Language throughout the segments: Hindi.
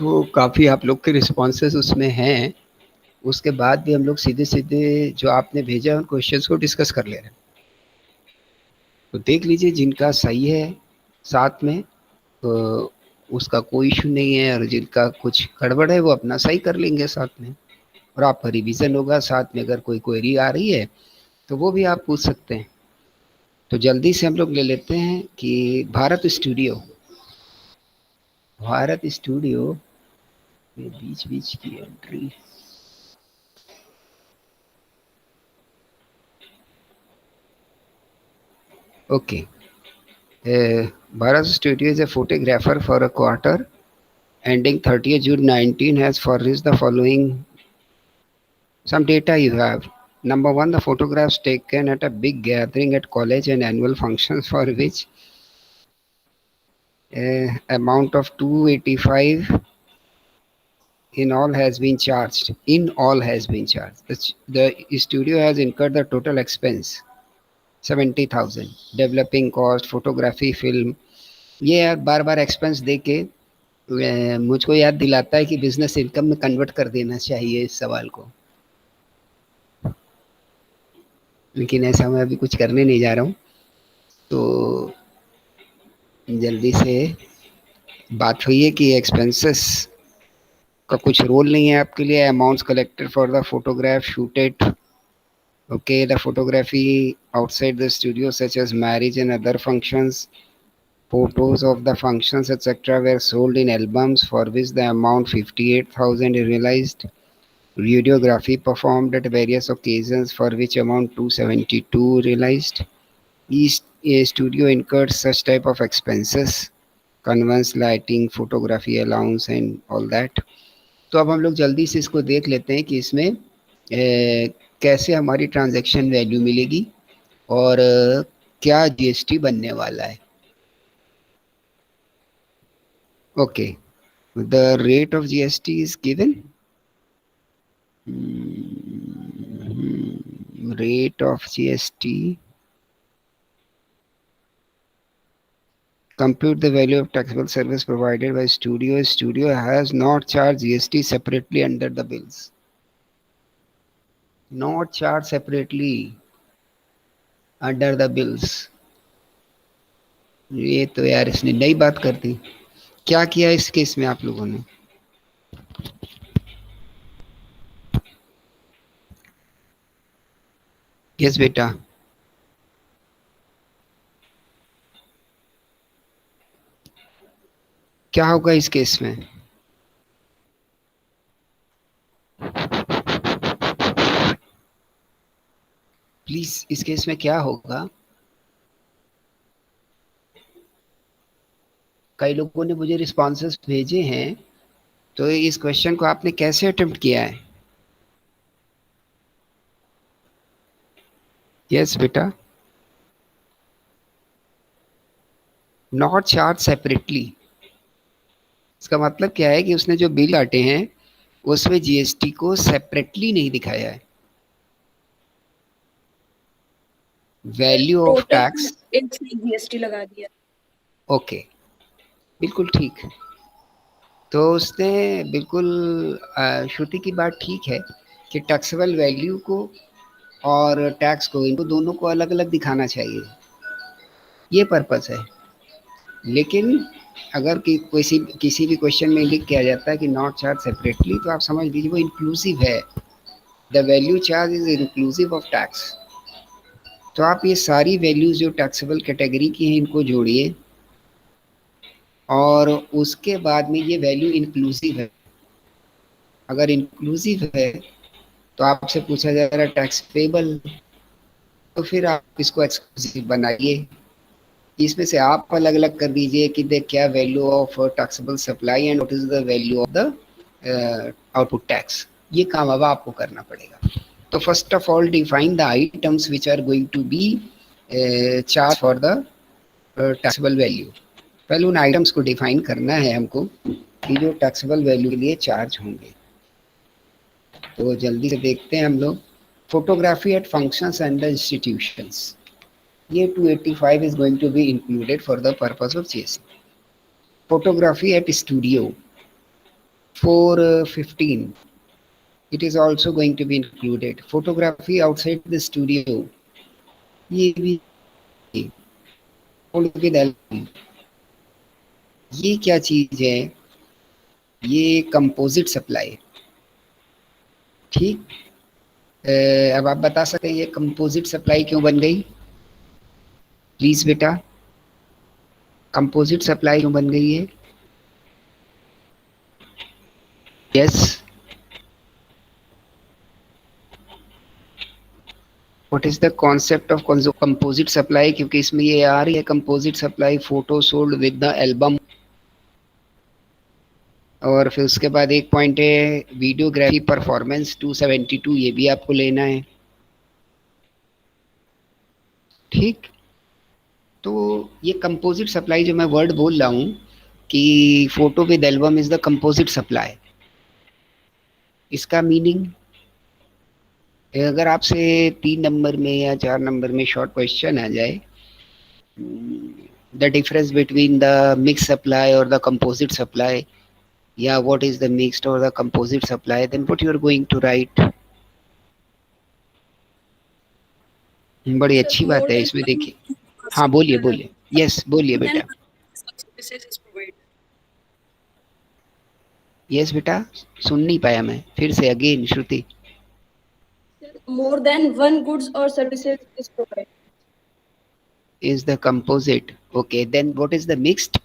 तो काफ़ी आप लोग के रिस्पॉन्सेज उसमें हैं। उसके बाद भी हम लोग सीधे सीधे जो आपने भेजा उन क्वेश्चंस को डिस्कस कर ले रहे हैं। तो देख लीजिए जिनका सही है साथ में तो उसका कोई इशू नहीं है, और जिनका कुछ गड़बड़ है वो अपना सही कर लेंगे साथ में, और आपका रिवीजन होगा साथ में। अगर कोई क्वेरी आ रही है तो वो भी आप पूछ सकते हैं। तो जल्दी से हम लोग ले लेते हैं कि भारत स्टूडियो में बीच बीच की entry. Okay, Bharat Studio is a photographer for a quarter ending 30th June 19 has furnished the following some data you have. Number one, the photographs taken at a big gathering at college and annual functions for which amount of 285 in all has been charged. The studio has incurred the total expense 70,000. Developing cost, photography, film. ये यार बार बार एक्सपेंस दे के मुझको याद दिलाता है कि बिजनेस इनकम में कन्वर्ट कर देना चाहिए इस सवाल को, लेकिन ऐसा मैं अभी कुछ करने नहीं जा रहा हूँ। तो जल्दी से बात हुई है कि एक्सपेंसेस का कुछ रोल नहीं है आपके लिए। Amounts collected for the photograph shooted, okay, the photography outside the studio such as marriage and other functions, photos of the functions etc were sold in albums for which the amount 58,000 is realized. Videography performed at various occasions for which amount 272 realized. Each studio incurred such type of expenses, conveyance, lighting, photography allowance and all that. तो अब हम लोग जल्दी से इसको देख लेते हैं कि इसमें कैसे हमारी ट्रांजैक्शन वैल्यू मिलेगी और क्या जीएसटी बनने वाला है। Okay, the rate of GST is given. Rate of GST. Compute the value of taxable service provided by studio. Studio has not charged GST separately under the bills. Not charged separately under the bills. ये तो यार इसने नई बात कर दी। क्या किया इस केस में आप लोगों ने? यस बेटा, क्या होगा इस केस में? प्लीज इस केस में क्या होगा? कई लोगों ने मुझे रिस्पॉन्सेस भेजे हैं, तो इस क्वेश्चन को आपने कैसे अटेम्प्ट किया है? यस बेटा, नॉट चार्ज सेपरेटली। इसका मतलब क्या है कि उसने जो बिल काटे हैं उसमें जीएसटी को सेपरेटली नहीं दिखाया है। वैल्यू ऑफ टैक्स जीएसटी लगा दिया। ओके, बिल्कुल ठीक। तो उसने बिल्कुल श्रुति की बात ठीक है कि टैक्सेबल वैल्यू को और टैक्स को, इनको दोनों को अलग अलग दिखाना चाहिए, ये पर्पस है। लेकिन अगर किसी भी क्वेश्चन में लिख के आ जाता है कि नॉट चार्ज सेपरेटली, तो आप समझ लीजिए वो इंक्लूसिव है। The value charge is inclusive of tax. तो आप ये सारी वैल्यूज जो टैक्सेबल कैटेगरी की हैं इनको जोड़िए, और उसके बाद में ये वैल्यू इंक्लूसिव है। अगर इंक्लूसिव है तो आपसे पूछा जा रहा है टैक्स पेबल, तो फिर आप इसको एक्सक्लूसिव बनाइए। इसमें से आप अलग अलग कर दीजिए कि देख क्या value of taxable supply and what is the value of the output tax. ये काम अब आपको करना पड़ेगा। तो first of all define the items which are going to be charge for the taxable value. पहले उन आइटम्स को डिफाइन करना है हमको कि जो टैक्सेबल वैल्यू के लिए चार्ज होंगे। तो जल्दी से देखते हैं हम लोग। Photography at functions and the institutions, ये 285 is going to be included for the purpose of GST. Photography at studio, 415, it is also going to be included. Photography outside the studio, ये भी with album, ये क्या चीज है? ये कंपोजिट सप्लाई। ठीक, अब आप बता सकते हैं ये कंपोजिट सप्लाई क्यों बन गई? प्लीज बेटा, कंपोजिट सप्लाई क्यों बन गई है? Yes, what is the concept of composite supply? क्योंकि इसमें ये आ रही है composite supply photo sold with the album, और फिर उसके बाद एक पॉइंट है वीडियोग्राफी परफॉर्मेंस 272, ये भी आपको लेना है। ठीक, तो ये कंपोजिट सप्लाई जो मैं वर्ड बोल रहा हूँ कि photo with album is the composite supply, इसका मीनिंग अगर आपसे 3 नंबर में या 4 नंबर में शॉर्ट क्वेश्चन आ जाए, the difference between the mix supply और द कंपोजिट सप्लाई, या व्हाट इज द मिक्स्ड और the composite supply, then what you are going to write? बड़ी Sir, अच्छी बात more है than इसमें, one देखिए। हाँ बोलिए बोलिए, यस बोलिए more than बेटा। one services is provided. Yes बेटा, सुन नहीं पाया मैं, फिर से again Shruti. Sir, more than one goods or services is provided. Is the composite, okay, then what is the mixed?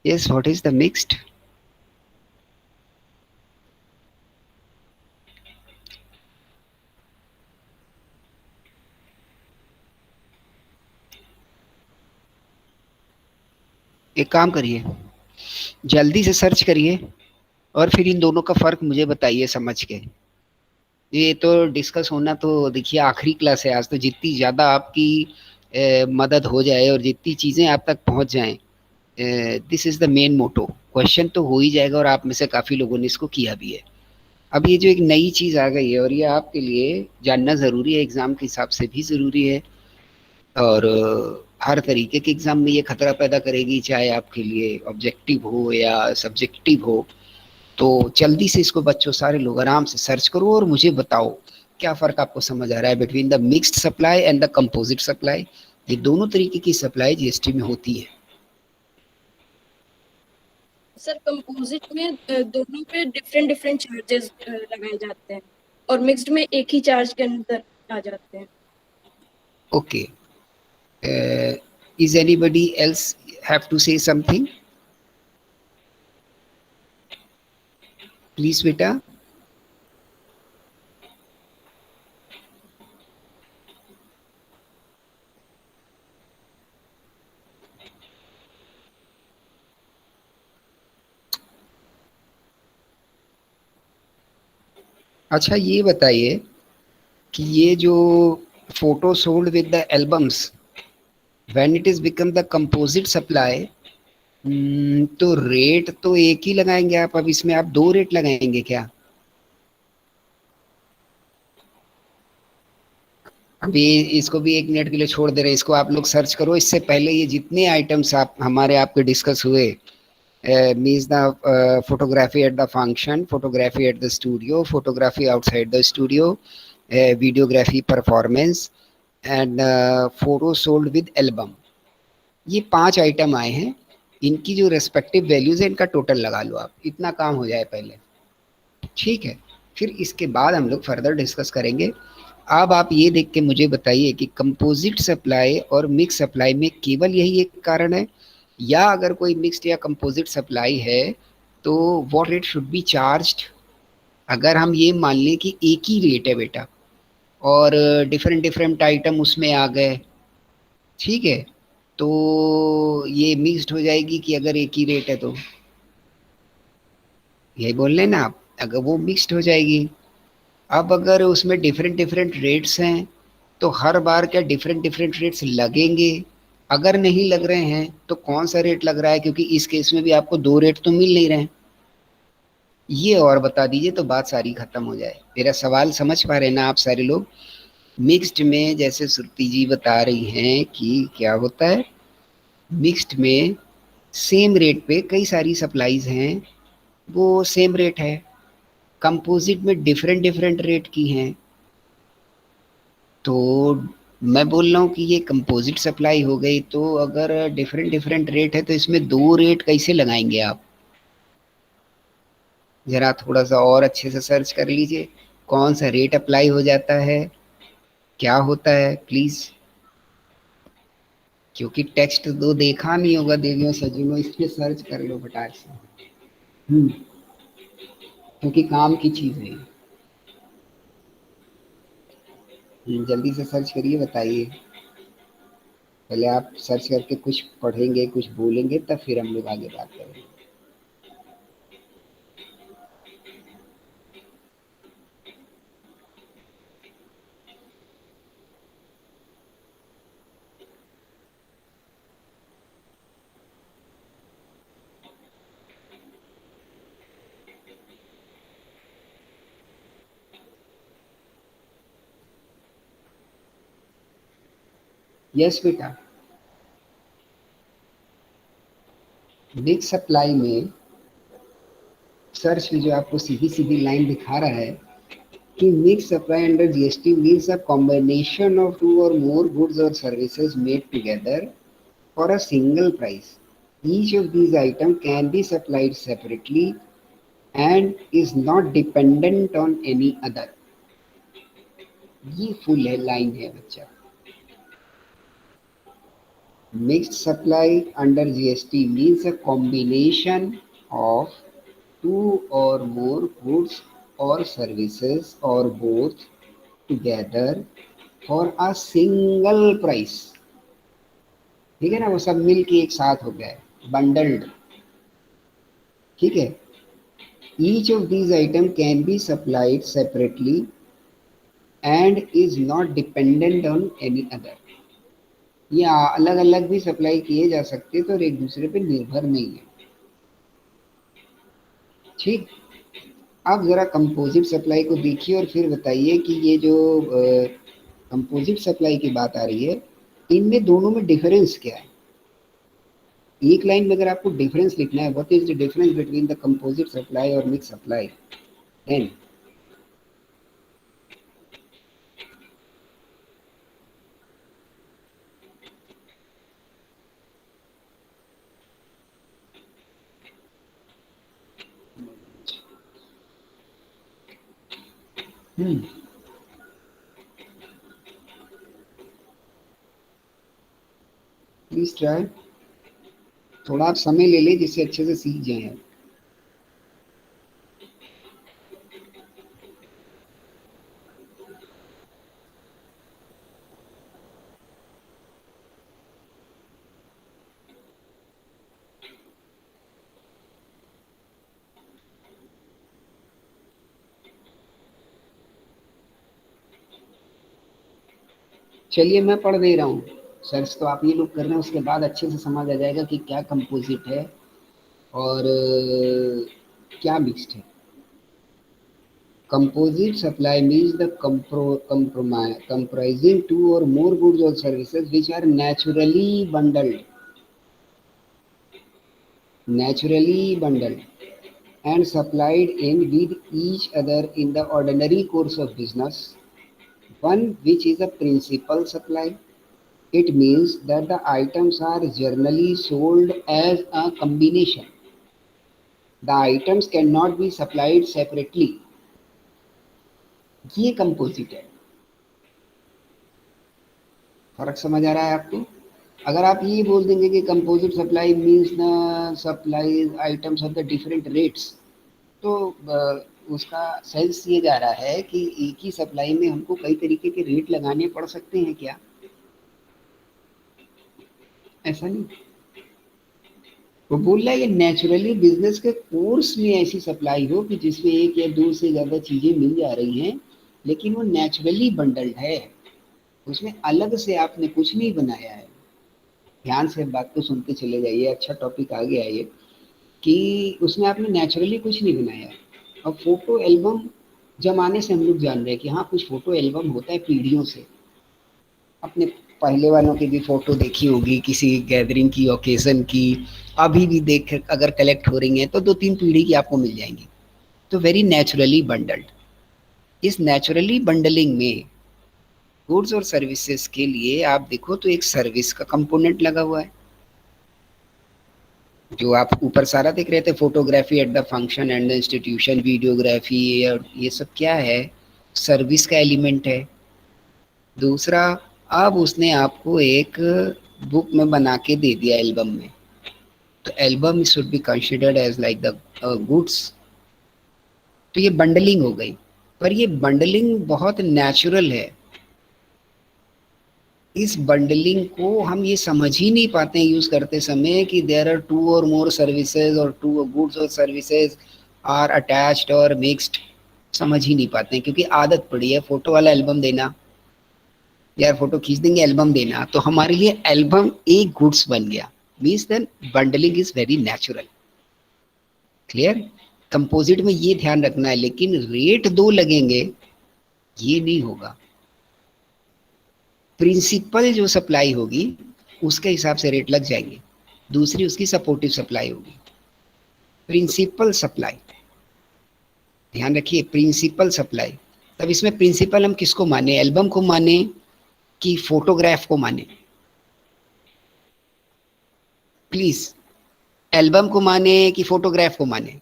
Yes, what is the mixed? एक काम करिए, जल्दी से सर्च करिए और फिर इन दोनों का फर्क मुझे बताइए समझ के। ये तो डिस्कस होना तो देखिए आखिरी क्लास है आज, तो जितनी ज़्यादा आपकी मदद हो जाए और जितनी चीज़ें आप तक पहुंच जाएं, this is the main motto. Question तो हो ही जाएगा और आप में से काफ़ी लोगों ने इसको किया भी है। अब ये जो एक नई चीज़ आ गई है और ये आपके लिए जानना ज़रूरी है, एग्ज़ाम के हिसाब से भी ज़रूरी है, और हर तरीके के एग्ज़ाम में ये खतरा पैदा करेगी, चाहे आपके लिए ऑब्जेक्टिव हो या सब्जेक्टिव हो। तो जल्दी से इसको बच्चों सारे लोग आराम से सर्च करो और मुझे बताओ क्या फ़र्क आपको समझ आ रहा है between the mixed supply and the composite supply. ये दोनों तरीके की सप्लाई जीएसटी में होती है। सर कंपोजिट में दोनों पे डिफरेंट डिफरेंट चार्जेस लगाए जाते हैं और मिक्स्ड में एक ही चार्ज के अंदर आ जाते हैं। Okay, is anybody else have to say something? Please बेटा। अच्छा ये बताइए कि ये जो photo sold with the albums when it is become the composite supply, तो रेट तो एक ही लगाएंगे आप? अब इसमें आप दो रेट लगाएंगे क्या? अभी इसको भी 1 मिनट के लिए छोड़ दे रहे हैं, इसको आप लोग सर्च करो। इससे पहले ये जितने आइटम्स आप हमारे आपके डिस्कस हुए, means the photography at the function, photography at the studio, photography outside the studio, videography performance and photo sold with album, ये 5 आइटम आए हैं। इनकी जो रेस्पेक्टिव वैल्यूज है इनका टोटल लगा लो आप, इतना काम हो जाए पहले। ठीक है, फिर इसके बाद हम लोग फर्दर डिस्कस करेंगे। अब आप ये देख के मुझे बताइए कि कंपोजिट सप्लाई और मिक्स सप्लाई में केवल यही एक कारण है, या अगर कोई मिक्स्ड या कंपोजिट सप्लाई है तो what rate should be charged? अगर हम ये मान लें कि एक ही रेट है बेटा और डिफरेंट डिफरेंट आइटम उसमें आ गए, ठीक है, तो ये मिक्स्ड हो जाएगी कि अगर एक ही रेट है तो? यही बोल रहे ना आप, अगर वो मिक्स्ड हो जाएगी। अब अगर उसमें डिफरेंट डिफरेंट रेट्स हैं तो हर बार क्या डिफरेंट डिफरेंट रेट्स लगेंगे? अगर नहीं लग रहे हैं तो कौन सा रेट लग रहा है? क्योंकि इस केस में भी आपको दो रेट तो मिल नहीं रहे हैं। ये और बता दीजिए तो बात सारी खत्म हो जाए। मेरा सवाल समझ पा रहे हैं ना आप सारे लोग? मिक्स्ड में जैसे श्रुति जी बता रही हैं कि क्या होता है, मिक्स्ड में सेम रेट पे कई सारी सप्लाईज हैं, वो सेम रेट है। कंपोजिट में डिफरेंट डिफरेंट रेट की हैं। तो मैं बोल रहा हूँ कि ये कंपोजिट सप्लाई हो गई, तो अगर डिफरेंट डिफरेंट रेट है तो इसमें दो रेट कैसे लगाएंगे आप? जरा थोड़ा सा और अच्छे से सर्च कर लीजिए, कौन सा रेट अप्लाई हो जाता है, क्या होता है प्लीज। क्योंकि टेक्स्ट तो देखा नहीं होगा देवियों सज्जनों, इस पे सर्च कर लो फटाक से। क्योंकि काम की चीज है। जल्दी से सर्च करिए, बताइए। पहले आप सर्च करके कुछ पढ़ेंगे, कुछ बोलेंगे, तब फिर हम लोग आगे बात करेंगे। यस बेटा, बिग सप्लाई में सर्च में जो आपको सीधी सीधी लाइन दिखा रहा है कि mixed supply under GST means a combination of two or more goods or services made together for a single price. Each of these items can be supplied separately and is not dependent on any other. ये फुल है लाइन है बच्चा। Mixed supply under GST means a combination of two or more goods or services or both together for a single price। ठीक है ना, वो सब मिल के एक साथ हो गया है, बंडल्ड। ठीक है। Each of these item can be supplied separately and is not dependent on any other. ये अलग अलग भी सप्लाई किए जा सकते थे और एक दूसरे पे निर्भर नहीं है। ठीक। अब जरा कंपोजिट सप्लाई को देखिए और फिर बताइए कि ये जो कंपोजिट सप्लाई की बात आ रही है, इनमें दोनों में डिफरेंस क्या है? एक लाइन में अगर आपको डिफरेंस लिखना है, what is the difference between the composite supply और mix supply, then please try. थोड़ा आप समय ले लें जिससे अच्छे से सीख जाए। चलिए मैं पढ़ दे रहा हूँ। सर्च तो आप ये लोग कर रहे हैं, उसके बाद अच्छे से समझ आ जाएगा कि क्या कंपोजिट है और क्या मिक्स्ड है। Composite supply means the comprising two or more goods or services which are naturally bundled and supplied in with each other in the ordinary course of business. One which is a principal supply. It means that the items are generally sold as a combination. The items cannot be supplied separately. ये कंपोजिट है। फर्क समझ आ रहा है आपको? अगर आप ये बोल देंगे कि composite supply means the supply items of the different rates, तो उसका सेंस ये जा रहा है कि एक ही सप्लाई में हमको कई तरीके के रेट लगाने पड़ सकते हैं क्या? ऐसा नहीं। वो बोल रहा है ये नेचुरली बिजनेस के कोर्स में ऐसी सप्लाई हो कि जिसमें एक या दो से ज्यादा चीजें मिल जा रही हैं, लेकिन वो नेचुरली बंडल्ड है, उसमें अलग से आपने कुछ नहीं बनाया है। ध्यान से बात को सुनते चले जाइए, अच्छा टॉपिक आ गया ये, कि उसमें आपने नेचुरली कुछ नहीं बनाया है। अब फोटो एल्बम जमाने से हम लोग जान रहे हैं कि हाँ कुछ फोटो एल्बम होता है पीढ़ियों से। अपने पहले वालों की भी फोटो देखी होगी किसी गैदरिंग की, ओकेजन की, अभी भी देख अगर कलेक्ट हो रही हैं तो 2-3 पीढ़ी की आपको मिल जाएंगी। तो वेरी नेचुरली बंडल्ड। इस नेचुरली बंडलिंग में गुड्स और सर्विसेज के लिए आप देखो तो एक सर्विस का कंपोनेंट लगा हुआ है। जो आप ऊपर सारा देख रहे थे, photography at the function and the institution, videography, और ये सब क्या है, सर्विस का एलिमेंट है। दूसरा, अब उसने आपको एक बुक में बना के दे दिया एल्बम में, तो album should be considered as like the goods. तो ये बंडलिंग हो गई, पर ये बंडलिंग बहुत नेचुरल है। इस बंडलिंग को हम ये समझ ही नहीं पाते हैं यूज करते समय कि देयर आर टू और मोर सर्विसेज और टू गुड्स और सर्विसेज आर अटैच्ड और मिक्स्ड। समझ ही नहीं पाते हैं क्योंकि आदत पड़ी है फोटो वाला एल्बम देना, यार फोटो खींच देंगे एल्बम देना, तो हमारे लिए एल्बम एक गुड्स बन गया। Means then bundling is very natural. Clear? Composite में ये ध्यान रखना है, लेकिन रेट दो लगेंगे ये नहीं होगा। प्रिंसिपल जो सप्लाई होगी उसके हिसाब से रेट लग जाएंगे, दूसरी उसकी सपोर्टिव सप्लाई होगी। प्रिंसिपल सप्लाई, ध्यान रखिए, प्रिंसिपल सप्लाई। तब इसमें प्रिंसिपल हम किसको माने, एल्बम को माने कि फोटोग्राफ को माने? प्लीज, एल्बम को माने कि फोटोग्राफ को माने?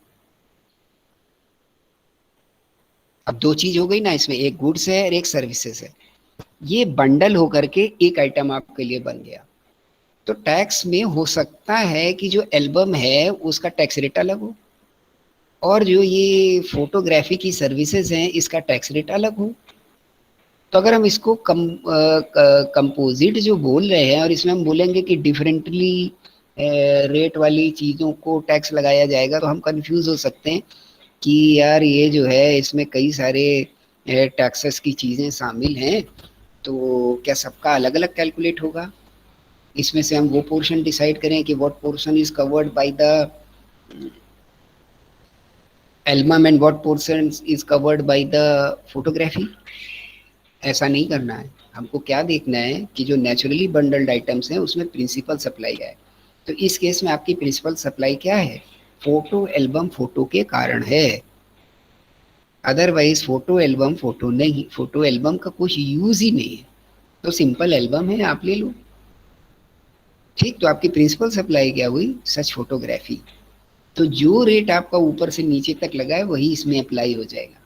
अब दो चीज हो गई ना इसमें, एक गुड्स है और एक सर्विसेज है। ये बंडल होकर के एक आइटम आपके लिए बन गया। तो टैक्स में हो सकता है कि जो एल्बम है उसका टैक्स रेट अलग हो, और जो ये फोटोग्राफी की सर्विसेज हैं इसका टैक्स रेट अलग हो। तो अगर हम इसको कंपोजिट जो बोल रहे हैं और इसमें हम बोलेंगे कि डिफरेंटली रेट वाली चीज़ों को टैक्स लगाया जाएगा, तो हम कंफ्यूज हो सकते हैं कि यार ये जो है इसमें कई सारे टैक्सेस की चीज़ें शामिल हैं, तो क्या सबका अलग अलग कैलकुलेट होगा? इसमें से हम वो पोर्शन डिसाइड करें कि what portion is covered by the album and what portion is covered by the photography. ऐसा नहीं करना है। हमको क्या देखना है कि जो नेचुरली बंडल्ड आइटम्स हैं उसमें प्रिंसिपल सप्लाई है। तो इस केस में आपकी प्रिंसिपल सप्लाई क्या है? फोटो एल्बम फोटो के कारण है, अदरवाइज फोटो एल्बम फोटो नहीं, फोटो एल्बम का कुछ यूज ही नहीं है। तो सिंपल एल्बम है, आप ले लो। ठीक, तो आपकी प्रिंसिपल सप्लाई क्या हुई? सच फोटोग्राफी। तो जो रेट आपका ऊपर से नीचे तक लगा है वही इसमें अप्लाई हो जाएगा,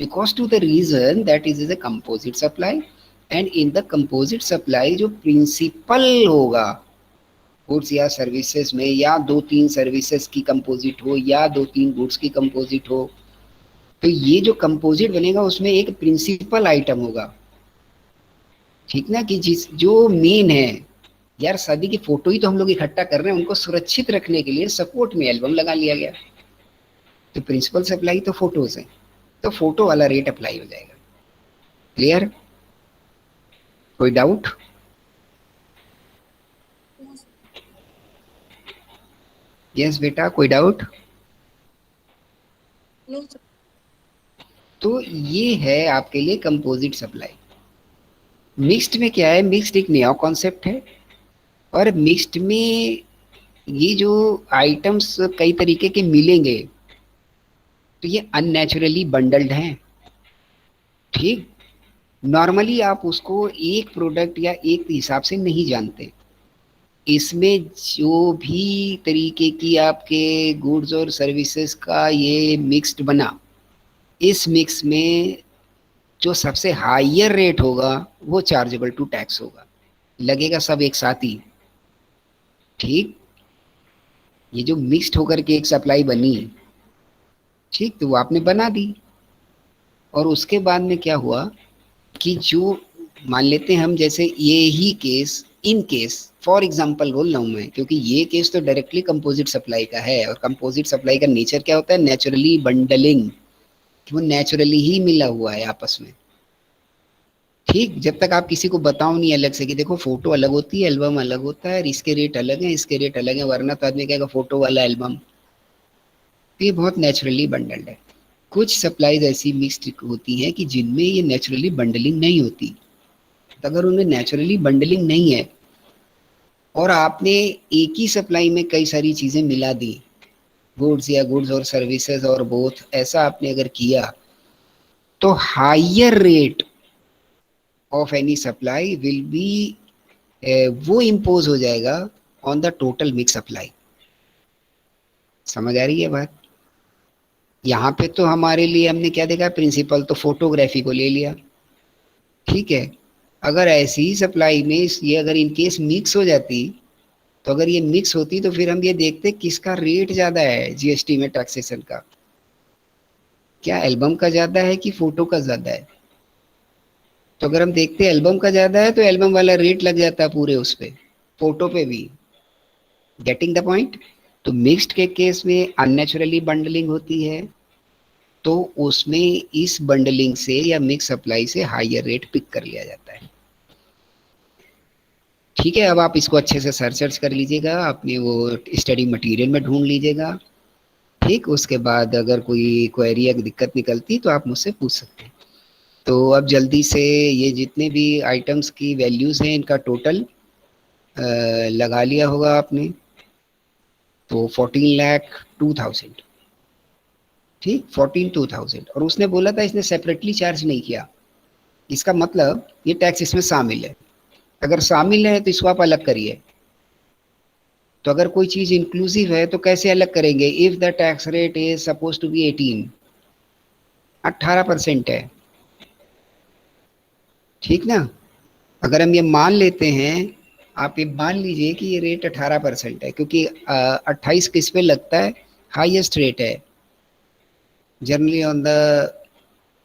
because to the reason that is a composite supply. And in the composite supply जो प्रिंसिपल होगा गुड्स या सर्विसेज में, या 2-3 सर्विसेज की कंपोजिट हो या 2-3 गुड्स की कंपोजिट हो, तो ये जो कंपोजिट बनेगा उसमें एक प्रिंसिपल आइटम होगा। ठीक ना, कि जिस जो मेन है, यार शादी की फोटो ही तो हम लोग इकट्ठा कर रहे हैं, उनको सुरक्षित रखने के लिए सपोर्ट में एल्बम लगा लिया गया। तो प्रिंसिपल सप्लाई तो फोटोज है, तो फोटो वाला रेट अप्लाई हो जाएगा। क्लियर? कोई डाउट? यस बेटा, कोई डाउट? No sir. तो ये है आपके लिए कंपोजिट सप्लाई। मिक्स्ड में क्या है? मिक्स्ड एक नया कॉन्सेप्ट है, और मिक्स्ड में ये जो आइटम्स कई तरीके के मिलेंगे, तो ये अननेचुरली बंडल्ड हैं। ठीक, नॉर्मली आप उसको एक प्रोडक्ट या एक हिसाब से नहीं जानते। इसमें जो भी तरीके की आपके गुड्स और सर्विसेज का ये मिक्स्ड बना, इस मिक्स में जो सबसे हायर रेट होगा वो चार्जेबल टू टैक्स होगा, लगेगा सब एक साथ ही। ठीक, ये जो मिक्स्ड होकर के एक सप्लाई बनी, ठीक, तो वो आपने बना दी, और उसके बाद में क्या हुआ कि जो मान लेते हैं हम, जैसे ये ही case, in case for example बोल रहा हूँ मैं, क्योंकि ये केस तो डायरेक्टली कंपोजिट सप्लाई का है, और कंपोजिट सप्लाई का नेचर क्या होता है? नेचुरली बंडलिंग, वो नेचुरली ही मिला हुआ है आपस में। ठीक, जब तक आप किसी को बताओ नहीं अलग से कि देखो फोटो अलग होती है, एल्बम अलग होता है, और इसके रेट अलग है, इसके रेट अलग है, वरना तो आदमी कहेगा फोटो वाला एल्बम। तो ये बहुत नेचुरली बंडल्ड है। कुछ सप्लाईज ऐसी मिक्स्ड होती हैं कि जिनमें ये नेचुरली बंडलिंग नहीं होती। तो अगर उनमें नेचुरली बंडलिंग नहीं है और आपने एक ही सप्लाई में कई सारी चीजें मिला दी, गुड्स या गुड्स और सर्विसेज और बोथ, ऐसा आपने अगर किया, तो higher rate of any supply will be, वो इम्पोज हो जाएगा on the total mix supply. समझ आ रही है बात? यहाँ पे तो हमारे लिए हमने क्या देखा, प्रिंसिपल तो फोटोग्राफी को ले लिया, ठीक है। अगर ऐसी ही सप्लाई में ये अगर इन केस मिक्स हो जाती, तो अगर ये मिक्स होती तो फिर हम ये देखते किसका रेट ज्यादा है जीएसटी में टैक्सेशन का, क्या एल्बम का ज्यादा है कि फोटो का ज्यादा है। तो अगर हम देखते एल्बम का ज्यादा है तो एल्बम वाला रेट लग जाता है पूरे उस पे, फोटो पे भी। Getting the point? तो मिक्स्ड के केस में अननेचुरली बंडलिंग होती है, तो उसमें इस बंडलिंग से या मिक्स सप्लाई से हायर रेट पिक कर लिया जाता है। ठीक है, अब आप इसको अच्छे से सर्च कर लीजिएगा, अपने वो स्टडी मटेरियल में ढूंढ लीजिएगा। ठीक, उसके बाद अगर कोई क्वेरी या दिक्कत निकलती तो आप मुझसे पूछ सकते हैं। तो अब जल्दी से ये जितने भी आइटम्स की वैल्यूज हैं इनका टोटल लगा लिया होगा आपने। तो 14,02,000, ठीक, 14,02,000। और उसने बोला था इसने सेपरेटली चार्ज नहीं किया, इसका मतलब ये टैक्स इसमें शामिल है। अगर शामिल है तो इसको आप अलग करिए। तो अगर कोई चीज इंक्लूसिव है तो कैसे अलग करेंगे? If the tax rate is suppose to be 18% है, ठीक ना। अगर हम ये मान लेते हैं, आप ये मान लीजिए कि ये रेट 18% है, क्योंकि 28 किस पे लगता है? हाईएस्ट रेट है generally on the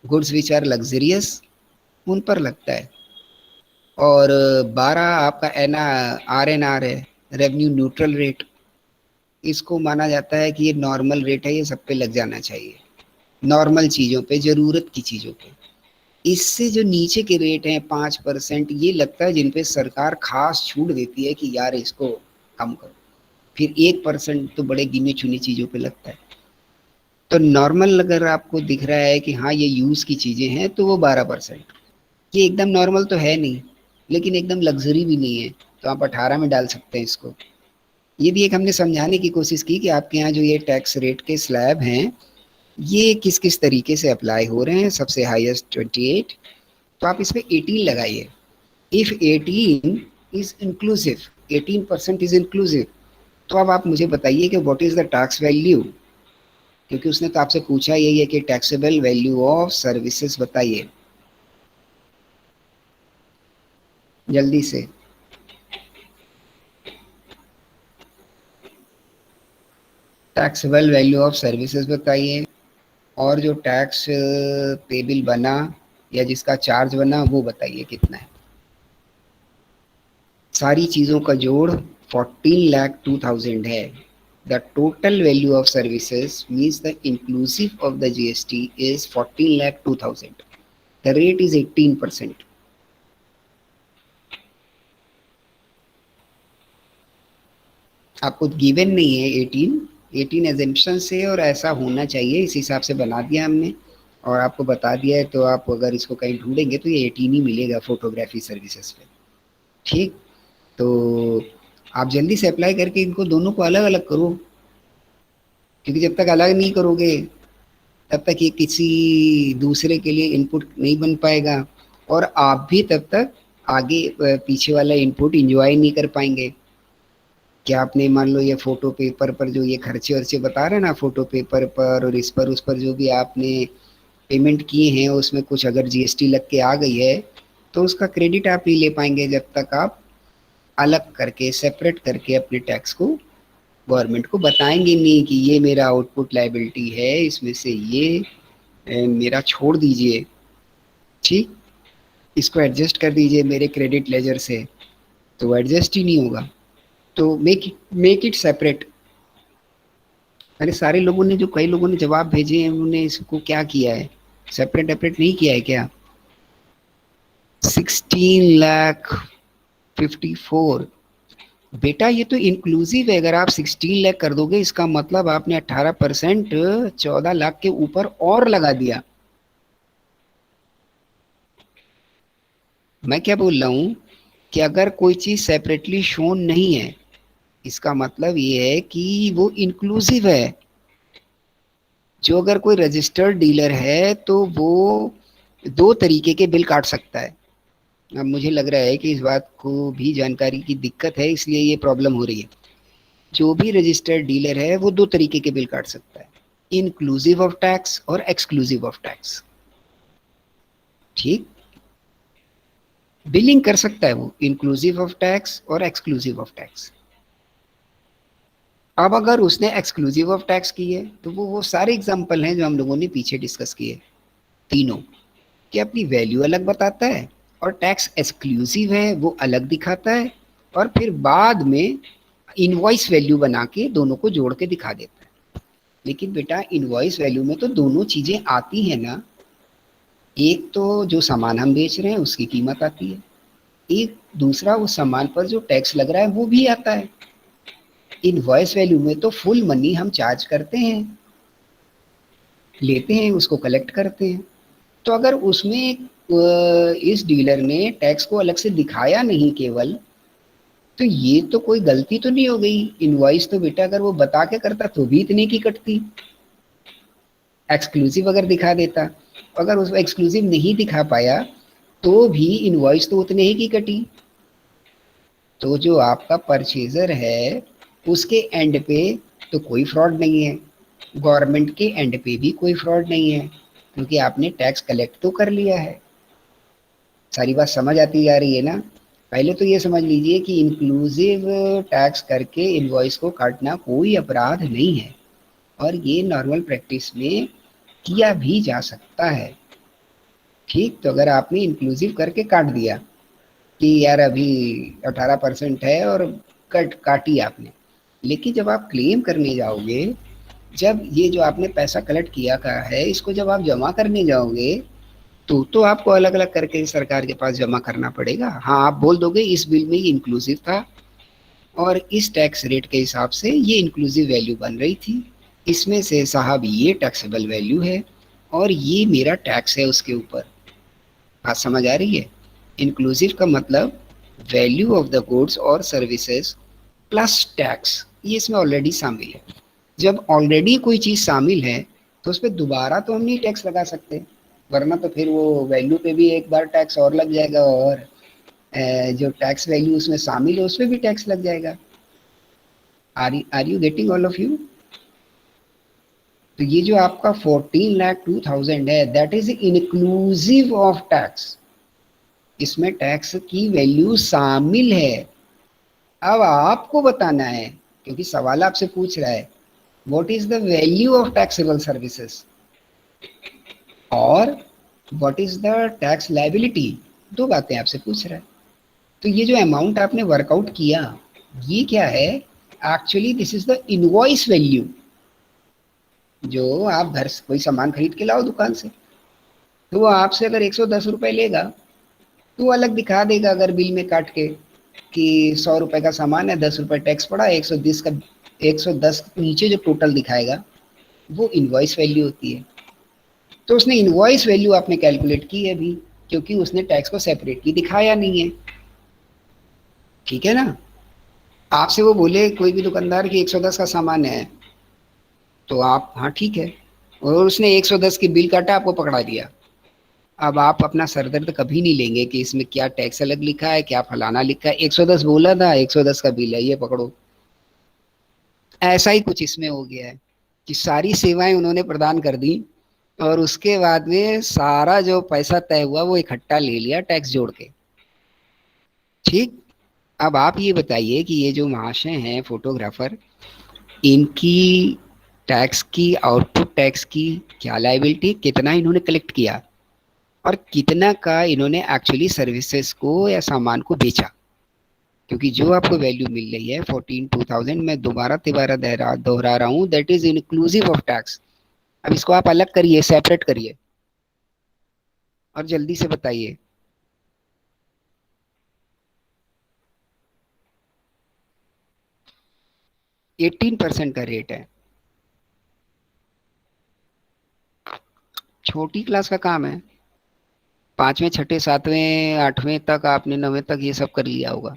goods which are luxurious, उन पर लगता है। और 12 आपका RNR है, रेवेन्यू न्यूट्रल रेट। इसको माना जाता है कि ये नॉर्मल रेट है, ये सब पे लग जाना चाहिए, नॉर्मल चीज़ों पे, ज़रूरत की चीज़ों पे। इससे जो नीचे के रेट हैं 5%, ये लगता है जिन पे सरकार खास छूट देती है कि यार इसको कम करो। फिर 1% तो बड़े गिने चुने चीज़ों पे लगता है। तो नॉर्मल अगर आपको दिख रहा है कि हाँ ये यूज़ की चीज़ें हैं, तो वो 12%। ये एकदम नॉर्मल तो है नहीं, लेकिन एकदम लग्जरी भी नहीं है, तो आप 18 में डाल सकते हैं इसको। ये भी एक हमने समझाने की कोशिश की कि आपके यहाँ जो ये टैक्स रेट के स्लैब हैं, ये किस किस तरीके से अप्लाई हो रहे हैं। सबसे हाईएस्ट 28, तो आप इस पर 18 लगाइए। If 18 is inclusive, 18% is inclusive, तो अब आप मुझे बताइए कि what is the tax value, क्योंकि उसने तो आपसे पूछा यही है कि टैक्सेबल वैल्यू ऑफ सर्विसेज बताइए जल्दी से। टैक्सेबल वैल्यू ऑफ सर्विसेज बताइए, और जो टैक्स पेबिल बना या जिसका चार्ज बना वो बताइए कितना है। सारी चीज़ों का जोड़ 14,02,000 है। The total value of services means the inclusive of the GST is 14,02,000। The rate is 18%। आपको गिवन नहीं है 18 एजम्पशन से, और ऐसा होना चाहिए, इस हिसाब से बना दिया हमने और आपको बता दिया है। तो आप अगर इसको कहीं ढूंढेंगे तो ये 18 ही मिलेगा फोटोग्राफी सर्विसेज पे। ठीक, तो आप जल्दी से अप्लाई करके इनको दोनों को अलग अलग करो, क्योंकि जब तक अलग नहीं करोगे तब तक ये किसी दूसरे के लिए इनपुट नहीं बन पाएगा, और आप भी तब तक आगे पीछे वाला इनपुट इंजॉय नहीं कर पाएंगे। कि आपने मान लो ये फोटो पेपर पर जो ये खर्चे वर्चे बता रहे हैं ना, फोटो पेपर पर और इस पर उस पर जो भी आपने पेमेंट किए हैं, उसमें कुछ अगर जीएसटी लग के आ गई है तो उसका क्रेडिट आप नहीं ले पाएंगे जब तक आप अलग करके, सेपरेट करके अपने टैक्स को गवर्नमेंट को बताएंगे नहीं कि ये मेरा आउटपुट लाइबिलिटी है, इसमें से ये मेरा छोड़ दीजिए, ठीक, इसको एडजस्ट कर दीजिए मेरे क्रेडिट लेजर से, तो एडजस्ट ही नहीं होगा। तो मेक इट सेपरेट। अरे सारे लोगों ने, जो कई लोगों ने जवाब भेजे हैं, उन्होंने इसको क्या किया है, सेपरेट सेपरेट नहीं किया है क्या? 16,54,000 बेटा ये तो इंक्लूसिव है। अगर आप 16 लाख कर दोगे इसका मतलब आपने 18% 14 लाख के ऊपर और लगा दिया। मैं क्या बोल रहा हूं कि अगर कोई चीज सेपरेटली शोन नहीं है इसका मतलब ये है कि वो इंक्लूसिव है। जो अगर कोई रजिस्टर्ड डीलर है तो वो दो तरीके के बिल काट सकता है। अब मुझे लग रहा है कि इस बात को भी जानकारी की दिक्कत है इसलिए ये प्रॉब्लम हो रही है। जो भी रजिस्टर्ड डीलर है वो दो तरीके के बिल काट सकता है, इंक्लूसिव ऑफ टैक्स और एक्सक्लूसिव ऑफ टैक्स। ठीक, बिलिंग कर सकता है वो इंक्लूसिव ऑफ टैक्स और एक्सक्लूसिव ऑफ टैक्स। अब अगर उसने एक्सक्लूसिव ऑफ टैक्स की है तो वो सारे एग्जाम्पल हैं जो हम लोगों ने पीछे डिस्कस किए तीनों, कि अपनी वैल्यू अलग बताता है और टैक्स एक्सक्लूसिव है वो अलग दिखाता है और फिर बाद में इनवॉइस वैल्यू बना के दोनों को जोड़ के दिखा देता है। लेकिन बेटा इनवॉइस वैल्यू में तो दोनों चीजें आती हैं ना। एक तो जो सामान हम बेच रहे हैं उसकी कीमत आती है, एक दूसरा उस सामान पर जो टैक्स लग रहा है वो भी आता है। इनवॉइस वैल्यू में तो फुल मनी हम चार्ज करते हैं, लेते हैं, उसको कलेक्ट करते हैं। तो अगर उसमें इस डीलर ने टैक्स को अलग से दिखाया नहीं केवल, तो ये तो कोई गलती तो नहीं हो गई। इनवॉइस तो बेटा अगर वो बता के करता तो भी इतने की कटती। एक्सक्लूसिव अगर दिखा देता, अगर उसको एक्सक्लूसिव नहीं दिखा पाया तो भी इनवॉइस तो उतने ही की कटी। तो जो आपका परचेजर है उसके एंड पे तो कोई फ्रॉड नहीं है, गवर्नमेंट के एंड पे भी कोई फ्रॉड नहीं है, क्योंकि आपने टैक्स कलेक्ट तो कर लिया है। सारी बात समझ आती जा रही है ना। पहले तो ये समझ लीजिए कि इंक्लूसिव टैक्स करके इनवॉइस को काटना कोई अपराध नहीं है और ये नॉर्मल प्रैक्टिस में किया भी जा सकता है। ठीक, तो अगर आपने इंक्लूसिव करके काट दिया कि यार अभी 18% है और कट काटी आपने, लेकिन जब आप क्लेम करने जाओगे, जब ये जो आपने पैसा कलेक्ट किया का है इसको जब आप जमा करने जाओगे तो आपको अलग अलग करके सरकार के पास जमा करना पड़ेगा। हाँ, आप बोल दोगे इस बिल में ये इंक्लूसिव था और इस टैक्स रेट के हिसाब से ये इंक्लूसिव वैल्यू बन रही थी, इसमें से साहब ये टैक्सेबल वैल्यू है और ये मेरा टैक्स है उसके ऊपर। बात समझ आ रही है? इंक्लूसिव का मतलब वैल्यू ऑफ द गुड्स और सर्विसेज प्लस टैक्स, ये इसमें ऑलरेडी शामिल है। जब ऑलरेडी कोई चीज शामिल है तो उस पर दोबारा तो हम नहीं टैक्स लगा सकते, वरना तो फिर वो वैल्यू पे भी एक बार टैक्स और लग जाएगा और जो टैक्स वैल्यू उसमें शामिल है उस पर भी टैक्स लग जाएगा। Are you getting all of you? तो ये जो आपका 14,02,000 है that is inclusive of tax, इसमें टैक्स की वैल्यू शामिल है। अब आपको बताना है, क्योंकि सवाल आपसे पूछ रहा है what is the value of taxable services और what is the tax liability, दो बातें आपसे पूछ रहा है। तो ये जो अमाउंट आपने वर्कआउट किया ये क्या है? Actually this is the invoice value. जो आप घर से कोई सामान खरीद के लाओ दुकान से, तो वो आपसे अगर 110 रुपए लेगा तो वो अलग दिखा देगा अगर बिल में काट के कि 100 रुपए का सामान है, 10 रुपए टैक्स पड़ा, 110 का 110 नीचे जो टोटल दिखाएगा वो इनवॉइस वैल्यू होती है। तो उसने इनवॉइस वैल्यू आपने कैलकुलेट की है अभी, क्योंकि उसने टैक्स को सेपरेटली दिखाया नहीं है। ठीक है ना? आपसे वो बोले कोई भी दुकानदार कि 110 का सामान है तो आप हाँ ठीक है, और उसने 110 की बिल काटा, आपको पकड़ा दिया। अब आप अपना सरदर्द कभी नहीं लेंगे कि इसमें क्या टैक्स अलग लिखा है, क्या फलाना लिखा है। 110 बोला था, 110 का बिल है, ये पकड़ो। ऐसा ही कुछ इसमें हो गया है कि सारी सेवाएं उन्होंने प्रदान कर दी और उसके बाद में सारा जो पैसा तय हुआ वो इकट्ठा ले लिया टैक्स जोड़ के। ठीक, अब आप ये बताइए कि ये जो महाशय हैं फोटोग्राफर, इनकी टैक्स की, आउटपुट टैक्स की क्या लायबिलिटी, कितना इन्होंने कलेक्ट किया और कितना का इन्होंने एक्चुअली सर्विसेज को या सामान को बेचा। क्योंकि जो आपको वैल्यू मिल रही है 14,02,000, मैं दोबारा तिबारा दोहरा रहा हूँ, that is inclusive of tax. अब इसको आप अलग करिए, सेपरेट करिए और जल्दी से बताइए। 18% का रेट है। छोटी क्लास का काम है। 5वें 6ठे 7वें 8वें तक आपने 9वें तक ये सब कर लिया होगा।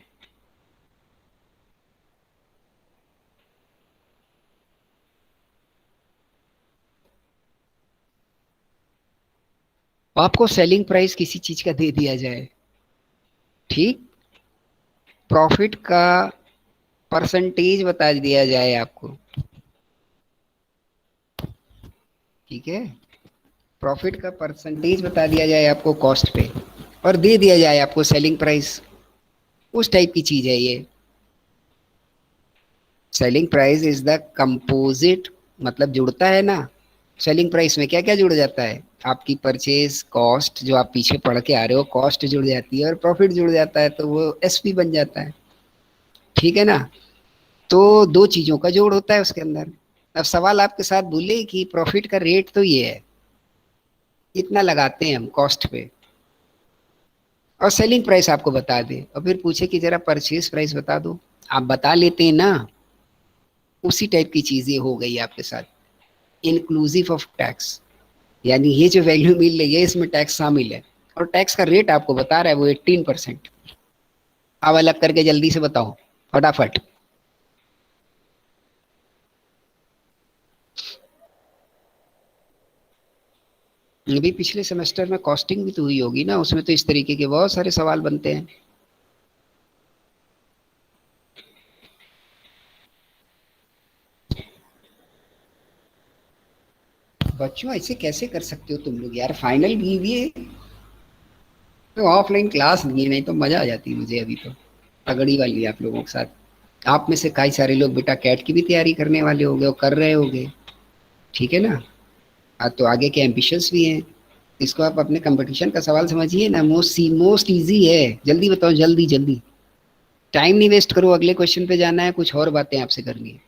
आपको सेलिंग प्राइस किसी चीज का दे दिया जाए, ठीक, प्रॉफिट का परसेंटेज बता दिया जाए आपको, ठीक है, प्रॉफिट का परसेंटेज बता दिया जाए आपको कॉस्ट पे, और दे दिया जाए आपको सेलिंग प्राइस, उस टाइप की चीज है ये। Selling price is the composite, मतलब जुड़ता है ना। सेलिंग प्राइस में क्या क्या जुड़ जाता है, आपकी परचेज कॉस्ट जो आप पीछे पढ़ के आ रहे हो, कॉस्ट जुड़ जाती है और प्रॉफिट जुड़ जाता है, तो वो एसपी बन जाता है, ठीक है ना। तो दो चीजों का जोड़ होता है उसके अंदर। अब सवाल आपके साथ बोले कि प्रॉफिट का रेट तो ये है, इतना लगाते हैं हम कॉस्ट पे, और सेलिंग प्राइस आपको बता दे, और फिर पूछे कि जरा परचेज प्राइस बता दो, आप बता लेते हैं ना। उसी टाइप की चीजें हो गई आपके साथ, इंक्लूसिव ऑफ टैक्स, यानी ये जो वैल्यू मिल रही है इसमें टैक्स शामिल है, और टैक्स का रेट आपको बता रहा है वो 18%। अब अलग करके जल्दी से बताओ, फटाफट। अभी पिछले सेमेस्टर में कॉस्टिंग भी तो हुई होगी ना, उसमें तो इस तरीके के बहुत सारे सवाल बनते हैं। बच्चों ऐसे कैसे कर सकते हो तुम लोग यार, फाइनल भी तो ऑफलाइन क्लास नहीं है, नहीं तो मजा आ जाती मुझे अभी तो, तगड़ी वाली आप लोगों के साथ। आप में से कई सारे लोग बेटा कैट की भी तैयारी करने वाले होंगे और कर रहे होंगे, ठीक है ना। तो आगे के एम्बिशंस भी हैं, इसको आप अपने कंपटीशन का सवाल समझिए ना, मोस्ट इजी है। जल्दी बताओ, जल्दी जल्दी, टाइम नहीं वेस्ट करो, अगले क्वेश्चन पे जाना है, कुछ और बातें आपसे करनी है,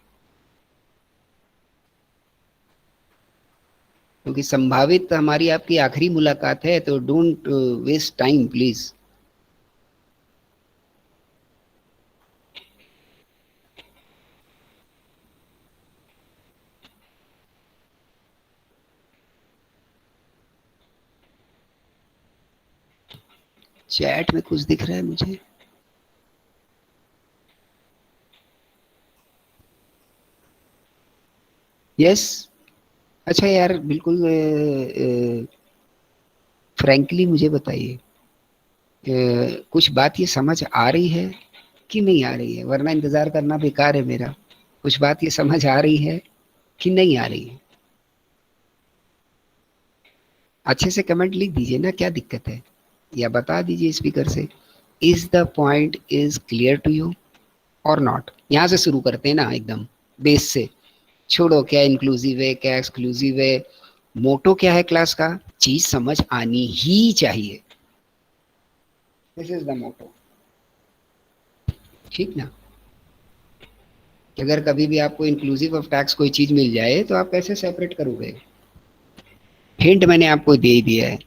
क्योंकि संभावित हमारी आपकी आखिरी मुलाकात है, तो don't waste time please. Chat में कुछ दिख रहा है मुझे। यस। अच्छा यार, बिल्कुल फ्रैंकली मुझे बताइए, कुछ बात ये समझ आ रही है कि नहीं आ रही है, वरना इंतजार करना बेकार है मेरा। कुछ बात ये समझ आ रही है कि नहीं आ रही है, अच्छे से कमेंट लिख दीजिए ना, क्या दिक्कत है, या बता दीजिए स्पीकर से, is the point is clear to you और नॉट। यहाँ से शुरू करते हैं ना, एकदम बेस से, छोड़ो क्या इंक्लूसिव है क्या एक्सक्लूसिव है, मोटो क्या है क्लास का, चीज समझ आनी ही चाहिए, दिस इज द मोटो, ठीक ना। कि अगर कभी भी आपको इंक्लूसिव ऑफ टैक्स कोई चीज मिल जाए तो आप कैसे सेपरेट करोगे, हिंट मैंने आपको दे ही दिया है,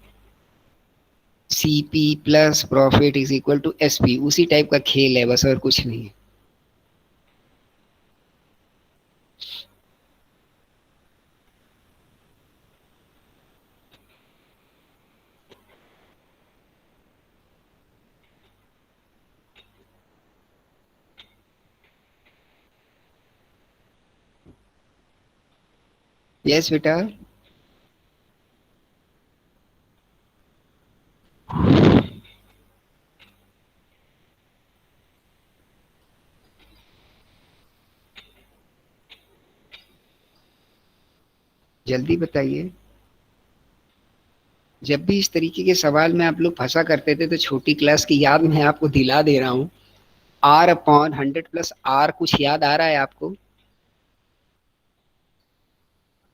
CP plus profit is equal to SP, उसी टाइप का खेल है बस, और कुछ नहीं है। यस बेटा। जल्दी बताइए। जब भी इस तरीके के सवाल में आप लोग फंसा करते थे तो छोटी क्लास की याद मैं आपको दिला दे रहा हूँ, आर अपॉन 100 + आर, कुछ याद आ रहा है आपको,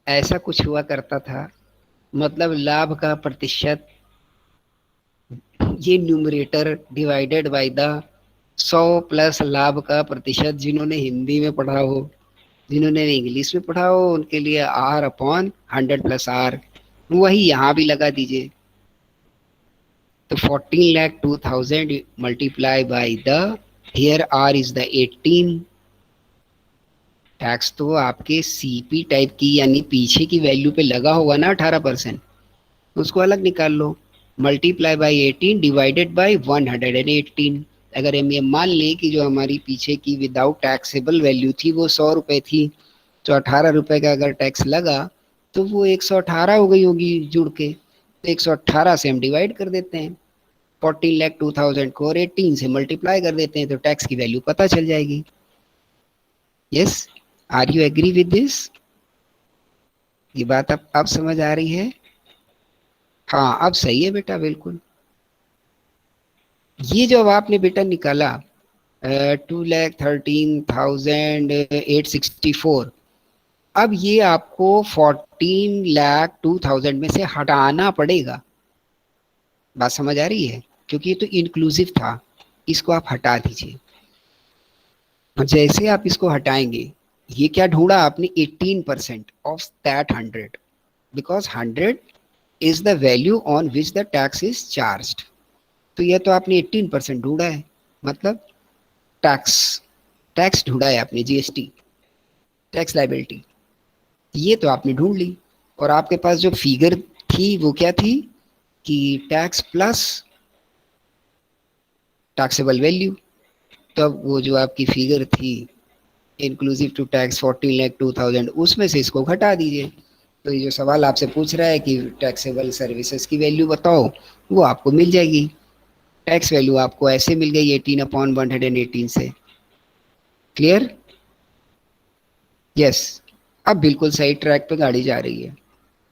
ऐसा कुछ हुआ करता था, मतलब लाभ का प्रतिशत, ये numerator divided by the 100 plus लाभ का प्रतिशत, जिन्होंने हिंदी में पढ़ा हो, जिन्होंने इंग्लिश में पढ़ा हो, उनके लिए आर अपॉन 100 + आर, वही यहाँ भी लगा दीजिए। तो 14,02,000 multiply by the, here are is the 18, tax तो आपके सीपी टाइप की यानी पीछे की वैल्यू पे लगा होगा ना 18%, उसको अलग निकाल लो। Multiply by 18 divided by 118। अगर हम ये मान लें कि जो हमारी पीछे की विदाउट टैक्सेबल वैल्यू थी वो 100 रुपये थी, तो 18 रुपये का अगर टैक्स लगा तो वो 118 हो गई होगी जुड़ के, तो 118 से हम डिवाइड कर देते हैं 14,02,000 को, और 18 से मल्टीप्लाई कर देते हैं तो टैक्स की वैल्यू पता चल जाएगी। Yes, are you agree with this? ये बात अब समझ आ रही है? हाँ अब सही है बेटा, बिल्कुल। ये जो अब आपने बेटा निकाला 2,13,864, अब ये आपको 14,02,000 में से हटाना पड़ेगा। बात समझ आ रही है? क्योंकि ये तो इंक्लूसिव था, इसको आप हटा दीजिए। जैसे आप इसको हटाएंगे, ये क्या ढूंढा आपने? 18% of that 100, because 100 is the value on which the tax is charged. तो यह तो आपने 18% ढूंढा है, मतलब टैक्स टैक्स ढूंढा है आपने, जीएसटी, टैक्स लाइबिलिटी, ये तो आपने ढूंढ ली। और आपके पास जो फिगर थी वो क्या थी कि टैक्स प्लस टैक्सेबल वैल्यू। तब वो जो आपकी फिगर थी इंक्लूसिव टू टैक्स 14,02,000, उसमें से इसको घटा दीजिए। तो ये जो सवाल आपसे पूछ रहा है कि टैक्सेबल सर्विसेज की वैल्यू बताओ, वो आपको मिल जाएगी। टैक्स वैल्यू आपको ऐसे मिल गई 18/118 से। क्लियर? यस, अब बिल्कुल सही ट्रैक पे गाड़ी जा रही है।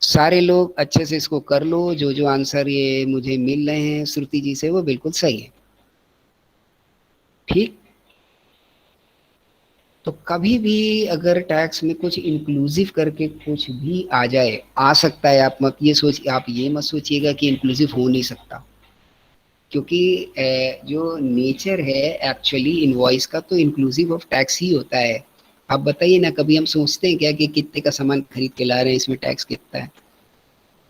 सारे लोग अच्छे से इसको कर लो, जो जो आंसर ये मुझे मिल रहे हैं श्रुति जी से वो बिल्कुल सही है। ठीक, तो कभी भी अगर टैक्स में कुछ इंक्लूसिव करके कुछ भी आ जाए, आ सकता है, आप ये मत सोचिएगा कि इंक्लूसिव हो नहीं सकता, क्योंकि जो नेचर है एक्चुअली इनवॉइस का तो इंक्लूसिव ऑफ टैक्स ही होता है। आप बताइए ना, कभी हम सोचते हैं क्या कि कितने का सामान खरीद के ला रहे हैं, इसमें टैक्स कितना है?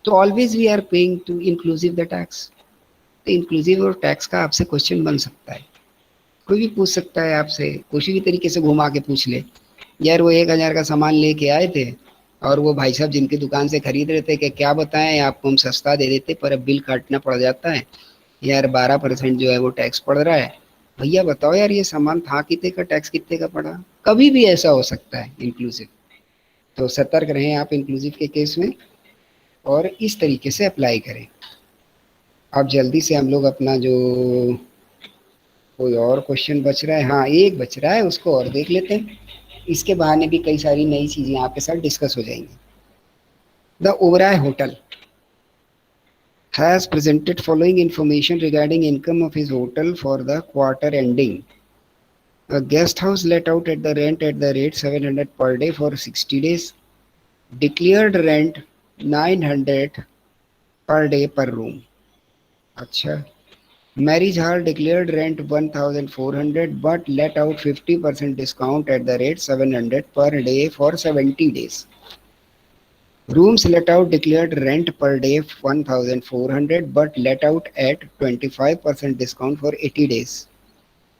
तो always we are paying to inclusive the tax. तो इंक्लूसिव ऑफ टैक्स का आपसे क्वेश्चन बन सकता है, कोई भी पूछ सकता है आपसे, किसी भी तरीके से घुमा के पूछ ले। यार वो 1,000 का सामान लेके आए थे और वो भाई साहब जिनकी दुकान से खरीद रहे थे कि क्या बताएं आपको, हम सस्ता दे देते पर अब बिल काटना पड़ जाता है यार, 12% जो है वो टैक्स पड़ रहा है। भैया बताओ यार ये सामान था कितने का, टैक्स कितने का पड़ा? कभी भी ऐसा हो सकता है इंक्लूसिव। तो सतर्क रहें आप इंक्लूसिव के केस में और इस तरीके से अप्लाई करें। अब जल्दी से हम लोग अपना जो कोई और क्वेश्चन बच रहा है, हाँ एक बच रहा है, उसको और देख लेते हैं। इसके बहाने भी कई सारी नई चीजें आपके साथ डिस्कस हो जाएंगी। The Oberoi hotel has presented following information regarding income of his hotel for the quarter ending. A guest house let out at the rent at the rate 700 per day for 60 days. Declared rent 900 per day per room. अच्छा, marriage hall declared rent 1,400 but let out 50% discount at the rate 700 per day for 70 days. Rooms let out declared rent per day 1,400 but let out at 25% discount for 80 days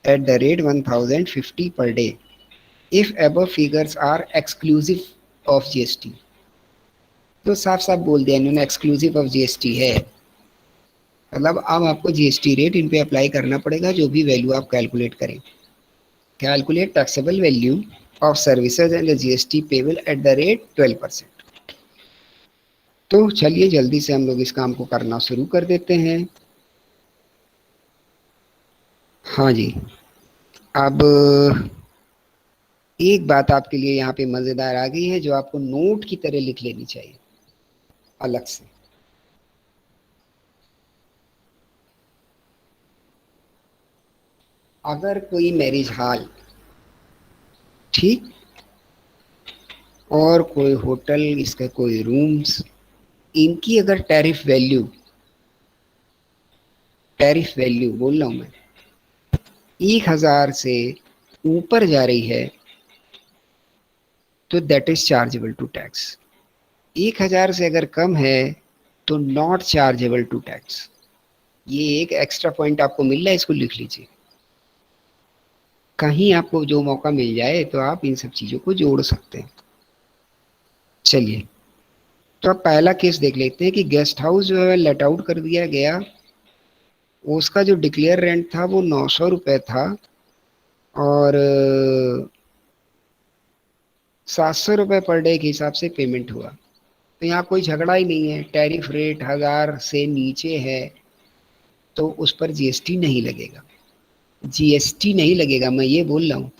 at the rate 1,050 per day if above figures are exclusive of GST। तो साफ साफ बोल दिया इन्होंने, एक्सक्लूसिव ऑफ जीएसटी है, मतलब अब आपको जीएसटी रेट इन पे अप्लाई करना पड़ेगा जो भी वैल्यू आप कैलकुलेट करें। Calculate taxable value of services and GST payable at the rate 12%। तो चलिए जल्दी से हम लोग इस काम को करना शुरू कर देते हैं। हाँ जी, अब एक बात आपके लिए यहाँ पे मजेदार आ गई है जो आपको नोट की तरह लिख लेनी चाहिए अलग से। अगर कोई मैरिज हॉल, ठीक, और कोई होटल, इसका कोई रूम्स, इनकी अगर टैरिफ वैल्यू बोल रहा हूं मैं, 1,000 से ऊपर जा रही है तो that is chargeable to tax. 1,000 से अगर कम है तो नॉट चार्जेबल टू टैक्स। ये एक एक्स्ट्रा पॉइंट आपको मिल रहा है, इसको लिख लीजिए। कहीं आपको जो मौका मिल जाए तो आप इन सब चीज़ों को जोड़ सकते हैं। चलिए, तो अब पहला केस देख लेते हैं कि गेस्ट हाउस जो है लेट आउट कर दिया गया, उसका जो डिक्लेयर रेंट था वो 900 रुपये था और 700 रुपये पर डे के हिसाब से पेमेंट हुआ। तो यहाँ कोई झगड़ा ही नहीं है, टैरिफ रेट 1000 से नीचे है तो उस पर जीएसटी नहीं लगेगा। जीएसटी नहीं लगेगा, मैं ये बोल रहा हूँ।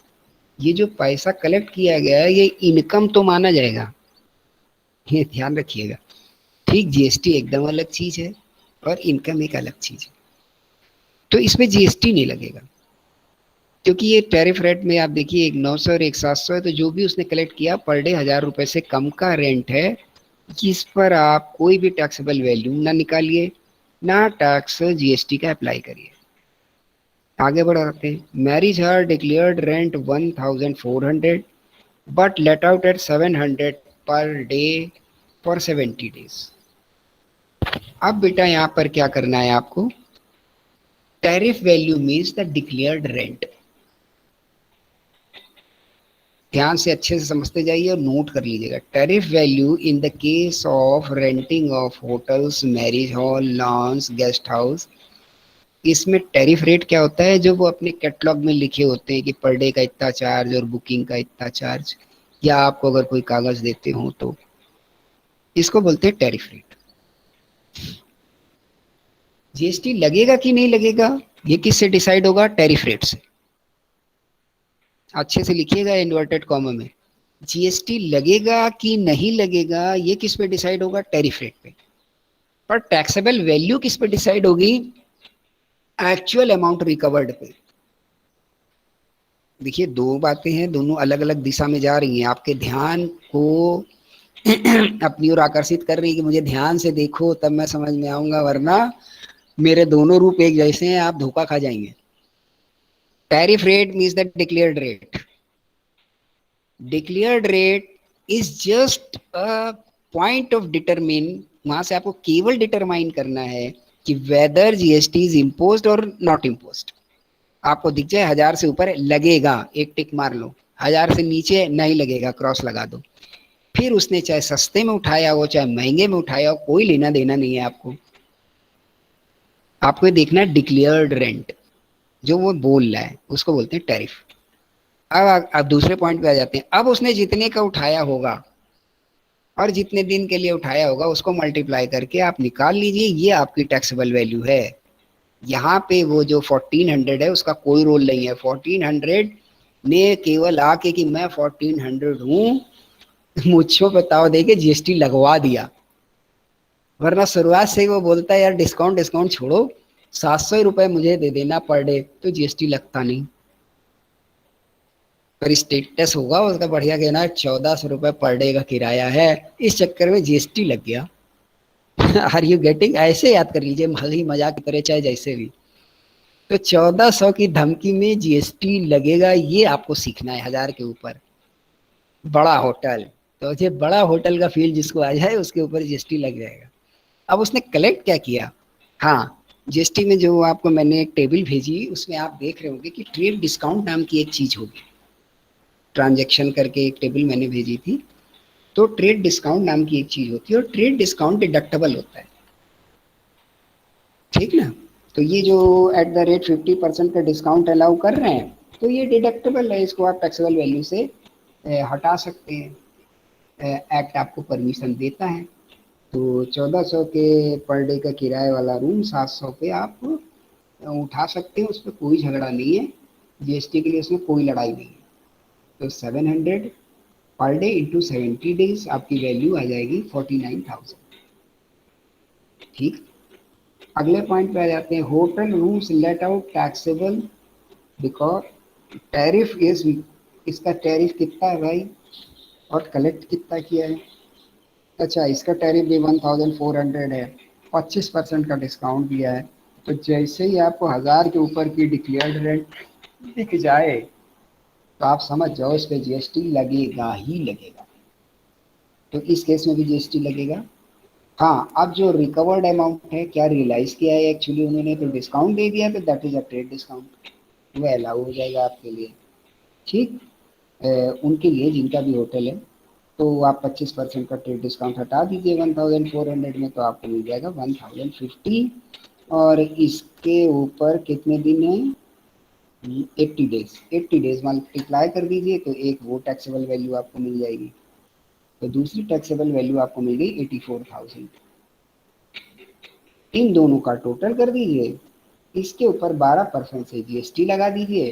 ये जो पैसा कलेक्ट किया गया है ये इनकम तो माना जाएगा, ये ध्यान रखिएगा। ठीक, जीएसटी एकदम अलग चीज है और इनकम एक अलग चीज है, तो इसमें जीएसटी नहीं लगेगा क्योंकि ये टैरिफ रेट में आप देखिए एक 900 और एक 700 है, तो जो भी उसने कलेक्ट किया पर डे 1000 रुपए से कम का रेंट है, जिस पर आप कोई भी टैक्सेबल वैल्यू ना निकालिए ना टैक्स जीएसटी का अप्लाई करिए। आगे बढ़ाते हैं। Marriage her declared rent 1400 but let out at 700 per day for 70 days। अब बेटा यहाँ पर क्या करना है आपको, tariff value means the declared rent. ध्यान से अच्छे से समझते जाइए और नोट कर लीजिएगा। Tariff value in the case of renting of hotels, marriage hall, lawns, guest house, इसमें टैरिफ रेट क्या होता है, जो वो अपने कैटलॉग में लिखे होते हैं कि पर डे का इतना चार्ज और बुकिंग का इतना चार्ज, या आपको अगर कोई कागज देते हो तो इसको बोलते हैं टैरिफ रेट। जीएसटी लगेगा कि नहीं लगेगा ये किससे डिसाइड होगा, टैरिफ रेट से। अच्छे से लिखिएगा इन्वर्टेड कॉमा में, जीएसटी लगेगा कि नहीं लगेगा ये किस पे डिसाइड होगा, टैरिफ रेट पे। पर टैक्सेबल वैल्यू किस पे डिसाइड होगी, एक्चुअल अमाउंट रिकवर्ड पे। देखिए दो बातें हैं, दोनों अलग अलग दिशा में जा रही हैं, आपके ध्यान को अपनी ओर आकर्षित कर रही है कि मुझे ध्यान से देखो तब मैं समझ में आऊंगा, वरना मेरे दोनों रूप एक जैसे हैं, आप धोखा खा जाएंगे। Tariff rate means the declared rate. Declared rate is just a point of determine, वहां से आपको केवल डिटरमाइन करना है कि वेदर जीएसटी इज इम्पोज्ड और नॉट इम्पोज्ड। आपको दिख जाए 1000 से ऊपर लगेगा, एक टिक मार लो, 1000 से नीचे नहीं लगेगा, क्रॉस लगा दो। फिर उसने चाहे सस्ते में उठाया हो चाहे महंगे में उठाया हो, कोई लेना देना नहीं है आपको। आपको देखना है डिक्लेयर्ड रेंट, जो वो बोल रहा है उसको बोलते हैं टैरिफ। अब दूसरे पॉइंट पे आ जाते हैं। अब उसने जितने का उठाया होगा और जितने दिन के लिए उठाया होगा उसको मल्टीप्लाई करके आप निकाल लीजिए, ये आपकी टैक्सेबल वैल्यू है। यहाँ पे वो जो 1400 है उसका कोई रोल नहीं है। 1400 ने केवल आके कि मैं 1400 हूँ मुझको बताओ दे के जीएसटी लगवा दिया, वरना शुरुआत से ही वो बोलता है यार डिस्काउंट डिस्काउंट छोड़ो, 700 रुपये मुझे दे देना पर डे, तो जीएसटी लगता नहीं। पर स्टेटस होगा उसका बढ़िया, कहना 1400 रुपये पर डे का किराया है, इस चक्कर में जीएसटी लग गया। Are you getting? ऐसे याद कर लीजिए, हंसी मजाक की तरह चाहे जैसे भी। तो 1400 की धमकी में जीएसटी लगेगा, ये आपको सीखना है। 1000 के ऊपर बड़ा होटल, तो ये बड़ा होटल का फील जिसको आ जाए उसके ऊपर जीएसटी लग जाएगा। अब उसने कलेक्ट क्या किया, हाँ, जीएसटी में जो आपको मैंने एक टेबल भेजी उसमें आप देख रहे होंगे कि ट्रेड डिस्काउंट नाम की एक चीज होगी। ट्रांजैक्शन करके एक टेबल मैंने भेजी थी, तो ट्रेड डिस्काउंट नाम की एक चीज होती है और ट्रेड डिस्काउंट डिडक्टेबल होता है, ठीक ना। तो ये जो एट द रेट 50% का डिस्काउंट अलाउ कर रहे हैं, तो ये डिडक्टेबल है, इसको आप टैक्सेबल वैल्यू से हटा सकते हैं, एक्ट आपको परमिशन देता है। तो 1400 के पर डे का किराए वाला रूम 700 पे आप उठा सकते हैं, उस पर कोई झगड़ा नहीं है। जीएसटी के लिए उसमें कोई लड़ाई नहीं है। तो 700 पर डे इंटू 70 days आपकी वैल्यू आ जाएगी 49,000। ठीक, अगले पॉइंट पे आ जाते हैं। Hotel rooms let out taxable because tariff is, इसका टैरिफ कितना है भाई और कलेक्ट कितना किया है। अच्छा, इसका टैरिफ भी 1400 है, 25% का डिस्काउंट दिया है। तो जैसे ही आपको 1000 के ऊपर की डिक्लेयर्ड रेंट दिख जाए तो आप समझ जाओ इस पे जीएसटी लगेगा ही लगेगा। तो इस केस में भी जीएसटी लगेगा। हाँ, अब जो रिकवर्ड अमाउंट है, क्या रियलाइज किया है एक्चुअली उन्होंने, तो डिस्काउंट दे दिया तो that is a trade discount, वो अलाउ हो जाएगा आपके लिए। ठीक। उनके लिए जिनका भी होटल है, तो आप 25% का ट्रेड डिस्काउंट हटा दीजिए 1400 में, तो आपको मिल जाएगा 1050। और इसके ऊपर कितने दिन है? 80 डेज। 80 डेज मल्टीप्लाई कर दीजिए तो एक वो टैक्सेबल वैल्यू आपको मिल जाएगी, तो दूसरी टैक्सेबल वैल्यू आपको मिल गई 84,000। इन दोनों का टोटल कर दीजिए, इसके ऊपर 12% से जीएसटी लगा दीजिए।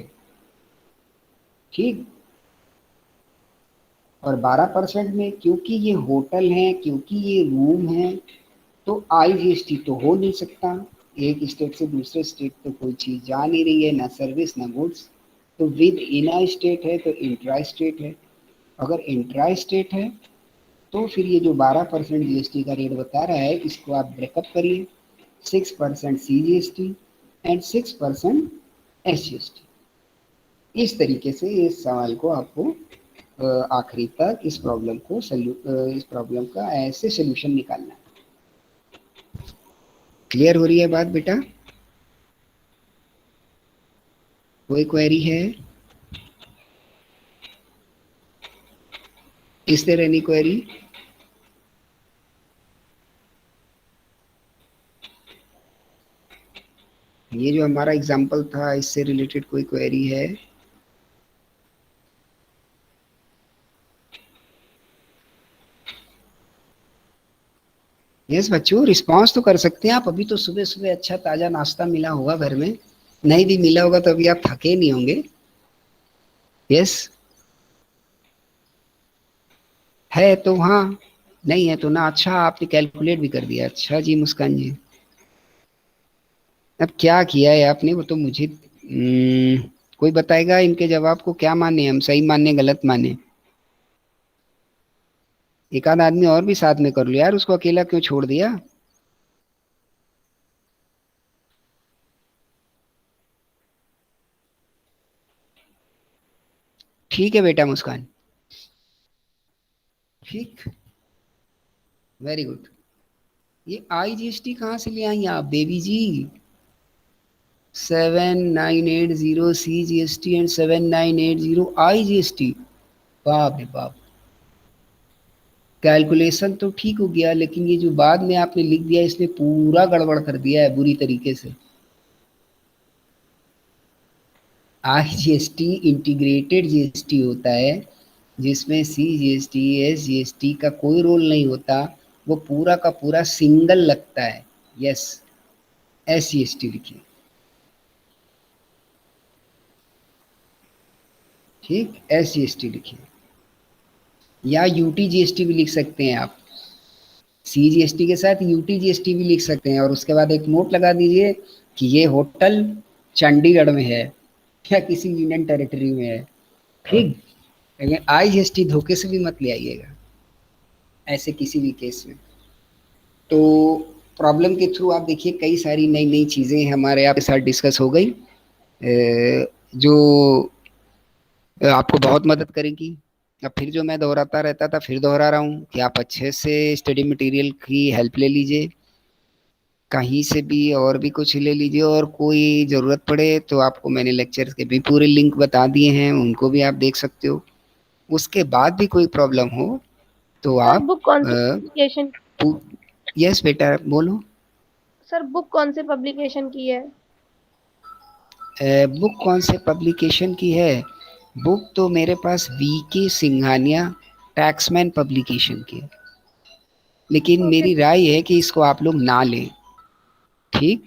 ठीक। और 12% में क्योंकि ये होटल है, क्योंकि ये रूम है, तो आईजीएसटी तो हो नहीं सकता। एक स्टेट से दूसरे स्टेट तो कोई चीज जा नहीं रही है, ना सर्विस ना गुड्स। तो विद इन आ स्टेट है तो इंट्रा स्टेट है। अगर इंट्रा स्टेट है तो फिर ये जो 12% जीएसटी का रेट बता रहा है, इसको आप ब्रेकअप करिए। 6% सीजीएसटी एंड 6% एसजीएसटी। इस तरीके से इस सवाल को आपको आखिरी तक इस प्रॉब्लम का ऐसे सोल्यूशन निकालना है। क्लियर हो रही है बात बेटा? कोई क्वेरी है? Is there any query? ये जो हमारा एग्जाम्पल था, इससे रिलेटेड कोई क्वेरी है? यस बच्चों, रिस्पॉन्स तो कर सकते हैं आप। अभी तो सुबह सुबह अच्छा ताजा नाश्ता मिला होगा घर में, नहीं भी मिला होगा तो अभी आप थके नहीं होंगे। यस है तो हाँ, नहीं है तो ना। अच्छा, आपने कैलकुलेट भी कर दिया। अच्छा जी मुस्कान जी, अब क्या किया है आपने वो तो मुझे कोई बताएगा इनके जवाब को क्या माने, हम सही माने गलत माने? एक आध आदमी और भी साथ में कर लो यार, उसको अकेला क्यों छोड़ दिया? ठीक है बेटा मुस्कान। ठीक, वेरी गुड। ये आईजीएसटी कहाँ से ले आई आप baby ji? 7980 CGST and 7980 IGST. बाप रे बाप, कैलकुलेशन तो ठीक हो गया, लेकिन ये जो बाद में आपने लिख दिया इसने पूरा गड़बड़ कर दिया है बुरी तरीके से। आईजीएसटी इंटीग्रेटेड जीएसटी होता है, जिसमें सीजीएसटी एसजीएसटी का कोई रोल नहीं होता, वो पूरा का पूरा सिंगल लगता है। यस, एसजीएसटी लिखिए। ठीक, एसजीएसटी लिखिए, या यूटीजीएसटी भी लिख सकते हैं आप। सीजीएसटी के साथ यूटीजीएसटी भी लिख सकते हैं, और उसके बाद एक नोट लगा दीजिए कि ये होटल चंडीगढ़ में है या किसी यूनियन टेरिटरी में है। ठीक, लेकिन आईजीएसटी धोखे से भी मत ले आइएगा ऐसे किसी भी केस में। तो प्रॉब्लम के थ्रू आप देखिए कई सारी नई नई चीज़ें हमारे आपके साथ डिस्कस हो गई, जो आपको बहुत मदद करेगी। अब फिर जो मैं दोहराता रहता था फिर दोहरा रहा हूँ कि आप अच्छे से स्टडी मटेरियल की हेल्प ले लीजिए, कहीं से भी और भी कुछ ले लीजिए, और कोई ज़रूरत पड़े तो आपको मैंने लेक्चर्स के भी पूरे लिंक बता दिए हैं, उनको भी आप देख सकते हो। उसके बाद भी कोई प्रॉब्लम हो तो सर आप बुक कौन सी पब्लिकेशन? यस बेटा बोलो। सर बुक कौन से पब्लिकेशन की है? बुक कौन से पब्लिकेशन की है? बुक तो मेरे पास वीके सिंघानिया टैक्समैन पब्लिकेशन की है, लेकिन ओके मेरी राय है कि इसको आप लोग ना लें। ठीक,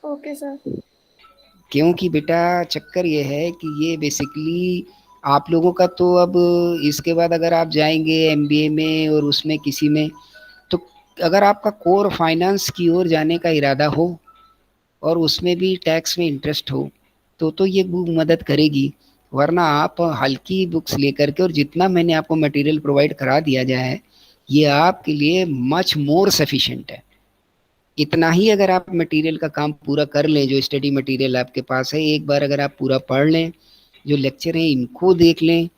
ओके सर। क्योंकि बेटा चक्कर ये है कि ये बेसिकली आप लोगों का तो अब इसके बाद अगर आप जाएंगे एमबीए में और उसमें किसी में, तो अगर आपका कोर फाइनेंस की ओर जाने का इरादा हो और उसमें भी टैक्स में इंटरेस्ट हो, तो ये बुक मदद करेगी। वरना आप हल्की बुक्स लेकर के, और जितना मैंने आपको मटेरियल प्रोवाइड करा दिया जाए है, ये आपके लिए मच मोर सफिशिएंट है। इतना ही अगर आप मटेरियल का काम पूरा कर लें, जो स्टडी मटेरियल आपके पास है, एक बार अगर आप पूरा पढ़ लें, जो लेक्चर हैं इनको देख लें,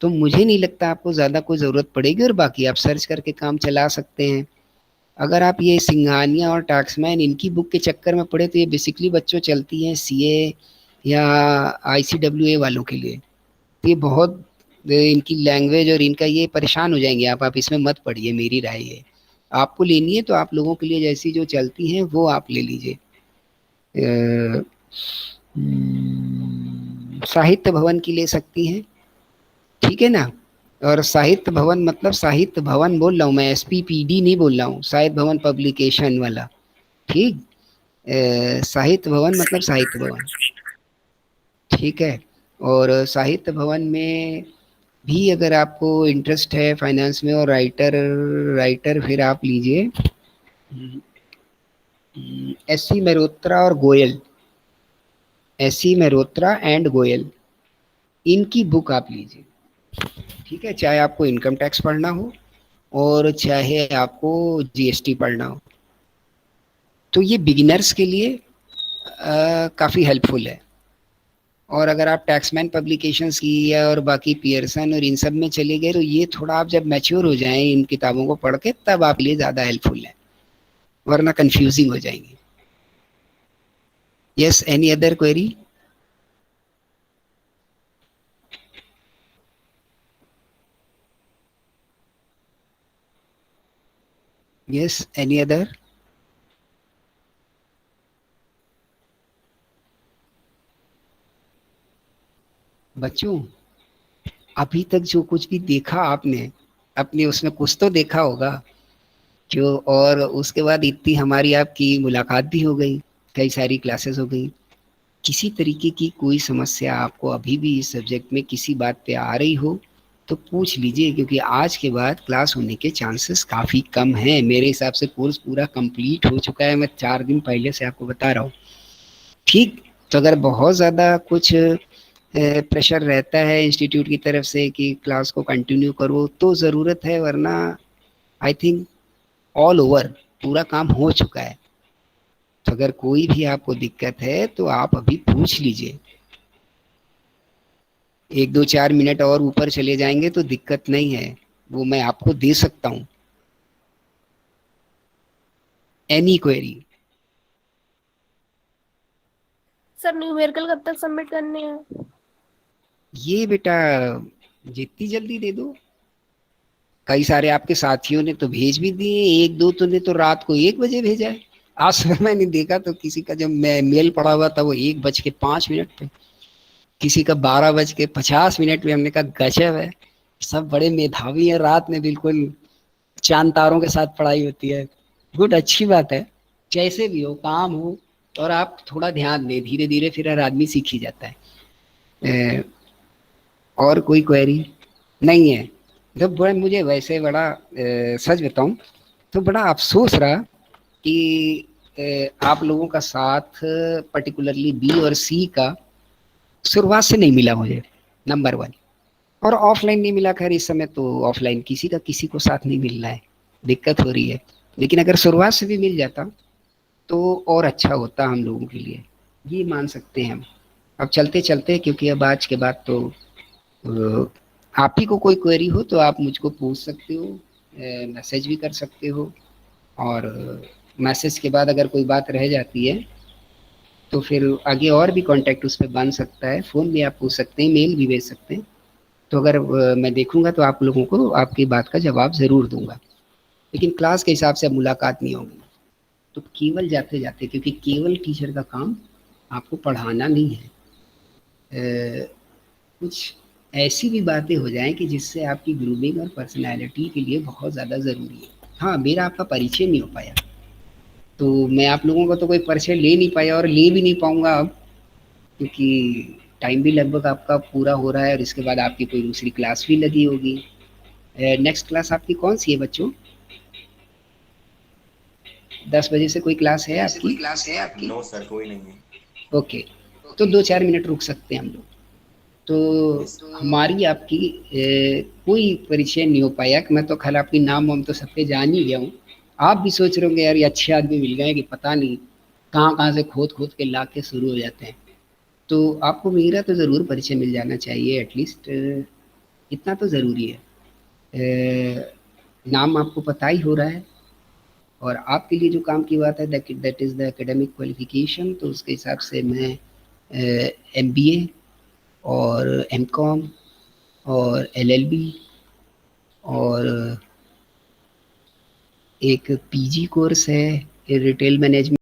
तो मुझे नहीं लगता आपको ज़्यादा कोई ज़रूरत पड़ेगी, और बाकी आप सर्च करके काम चला सकते हैं। अगर आप ये सिंघानिया और टैक्समैन इनकी बुक के चक्कर में पड़े, तो ये बेसिकली बच्चों चलती हैं सीए या आईसीडब्ल्यूए वालों के लिए। ये बहुत इनकी लैंग्वेज और इनका ये परेशान हो जाएंगे आप इसमें मत पड़िए, मेरी राय है। आपको लेनी है तो आप लोगों के लिए जैसी जो चलती हैं वो आप ले लीजिए। साहित्य भवन की ले सकती हैं, ठीक है ना। और साहित्य भवन मतलब साहित्य भवन बोल रहा हूँ मैं, SPPD नहीं बोल रहा हूँ, साहित्य भवन पब्लिकेशन वाला, ठीक। साहित्य भवन मतलब साहित्य भवन, ठीक है। और साहित्य भवन में भी अगर आपको इंटरेस्ट है फाइनेंस में और राइटर राइटर फिर आप लीजिए SC मेहरोत्रा और गोयल, SC मेहरोत्रा एंड गोयल, इनकी बुक आप लीजिए, ठीक है। चाहे आपको इनकम टैक्स पढ़ना हो और चाहे आपको GST पढ़ना हो, तो ये बिगिनर्स के लिए काफ़ी हेल्पफुल है। और अगर आप टैक्समैन पब्लिकेशंस की या और बाकी पियर्सन और इन सब में चले गए तो ये थोड़ा आप जब मैच्योर हो जाएं इन किताबों को पढ़ के, तब आप लिए ज़्यादा हेल्पफुल है, वरना कंफ्यूजिंग हो जाएंगे। Yes, any other query? Yes, any other? बच्चों, अभी तक जो कुछ भी देखा आपने अपने उसमें कुछ तो देखा होगा जो, और उसके बाद इतनी हमारी आपकी मुलाकात भी हो गई, कई सारी क्लासेस हो गई। किसी तरीके की कोई समस्या आपको अभी भी इस सब्जेक्ट में किसी बात पे आ रही हो तो पूछ लीजिए, क्योंकि आज के बाद क्लास होने के चांसेस काफ़ी कम हैं। मेरे हिसाब से कोर्स पूरा कंप्लीट हो चुका है, मैं 4 दिन पहले से आपको बता रहा हूँ, ठीक। तो अगर बहुत ज़्यादा कुछ प्रेशर रहता है इंस्टीट्यूट की तरफ से कि क्लास को कंटिन्यू करो तो ज़रूरत है, वरना आई थिंक ऑल ओवर पूरा काम हो चुका है। तो अगर कोई भी आपको दिक्कत है तो आप अभी पूछ लीजिए। 1 2 4 मिनट और ऊपर चले जाएंगे तो दिक्कत नहीं है, वो मैं आपको दे सकता हूँ। Any query? सर न्यूमेरिकल कब तक सबमिट करने हैं? ये बेटा जितनी जल्दी दे दो। कई सारे आपके साथियों ने तो भेज भी दिए, 1 2 तो ने तो रात को 1 बजे भेजा है। आज सुबह मैंने देखा तो किसी का जब मैं मेल पड़ा हुआ था वो 1 बज के 5 मिनट पे, किसी का 12 बज के 50 मिनट पे। हमने कहा गजब है, सब बड़े मेधावी हैं, रात में बिल्कुल चांद तारों के साथ पढ़ाई होती है। गुड, अच्छी बात है। जैसे भी हो काम हो और आप थोड़ा ध्यान दें, धीरे धीरे फिर हर आदमी सीख ही जाता है। और कोई क्वेरी नहीं है? जब बड़ा मुझे वैसे बड़ा सच बताऊं तो बड़ा अफसोस रहा कि आप लोगों का साथ पर्टिकुलरली बी और सी का शुरुआत से नहीं मिला मुझे, नंबर 1। और ऑफलाइन नहीं मिला, खैर इस समय तो ऑफलाइन किसी का किसी को साथ नहीं मिल रहा है, दिक्कत हो रही है। लेकिन अगर शुरुआत से भी मिल जाता तो और अच्छा होता हम लोगों के लिए, ये मान सकते हैं हम। अब चलते चलते, क्योंकि अब आज के बाद तो आप ही को कोई क्वेरी हो तो आप मुझको पूछ सकते हो, मैसेज भी कर सकते हो। और मैसेज के बाद अगर कोई बात रह जाती है तो फिर आगे और भी कांटेक्ट उस पर बन सकता है, फ़ोन भी आप पूछ सकते हैं, मेल भी भेज सकते हैं। तो अगर मैं देखूंगा तो आप लोगों को आपकी बात का जवाब ज़रूर दूंगा। लेकिन क्लास के हिसाब से अब मुलाकात नहीं होगी, तो केवल जाते जाते, क्योंकि केवल टीचर का काम आपको पढ़ाना नहीं है, कुछ ऐसी भी बातें हो जाएं कि जिससे आपकी ग्रूमिंग और पर्सनैलिटी के लिए बहुत ज़्यादा ज़रूरी है। हाँ, मेरा आपका परिचय नहीं हो पाया, तो मैं आप लोगों का तो कोई परिचय ले नहीं पाया और ले भी नहीं पाऊँगा अब, क्योंकि टाइम भी लगभग आपका पूरा हो रहा है और इसके बाद आपकी कोई दूसरी क्लास भी लगी होगी। नेक्स्ट क्लास आपकी कौन सी है बच्चों? 10 बजे से कोई क्लास है आपकी? नो सर, कोई नहीं है। ओके, तो 2 4 मिनट रुक सकते हैं हम लोग। तो हमारी आपकी कोई परिचय नहीं हो पाया कि मैं तो खैर आपकी नाम वाम तो सबके जान ही गया हूँ। आप भी सोच रहे होंगे यार ये अच्छे आदमी मिल गए कि पता नहीं कहाँ कहाँ से खोद खोद के ला के शुरू हो जाते हैं। तो आपको मेरा तो ज़रूर परिचय मिल जाना चाहिए, एटलीस्ट इतना तो ज़रूरी है। नाम आपको पता ही हो रहा है और आपके लिए जो काम की बात है that is the academic qualification. तो उसके हिसाब से मैं MBA और MCOM और एलएलबी और एक पीजी कोर्स है रिटेल मैनेजमेंट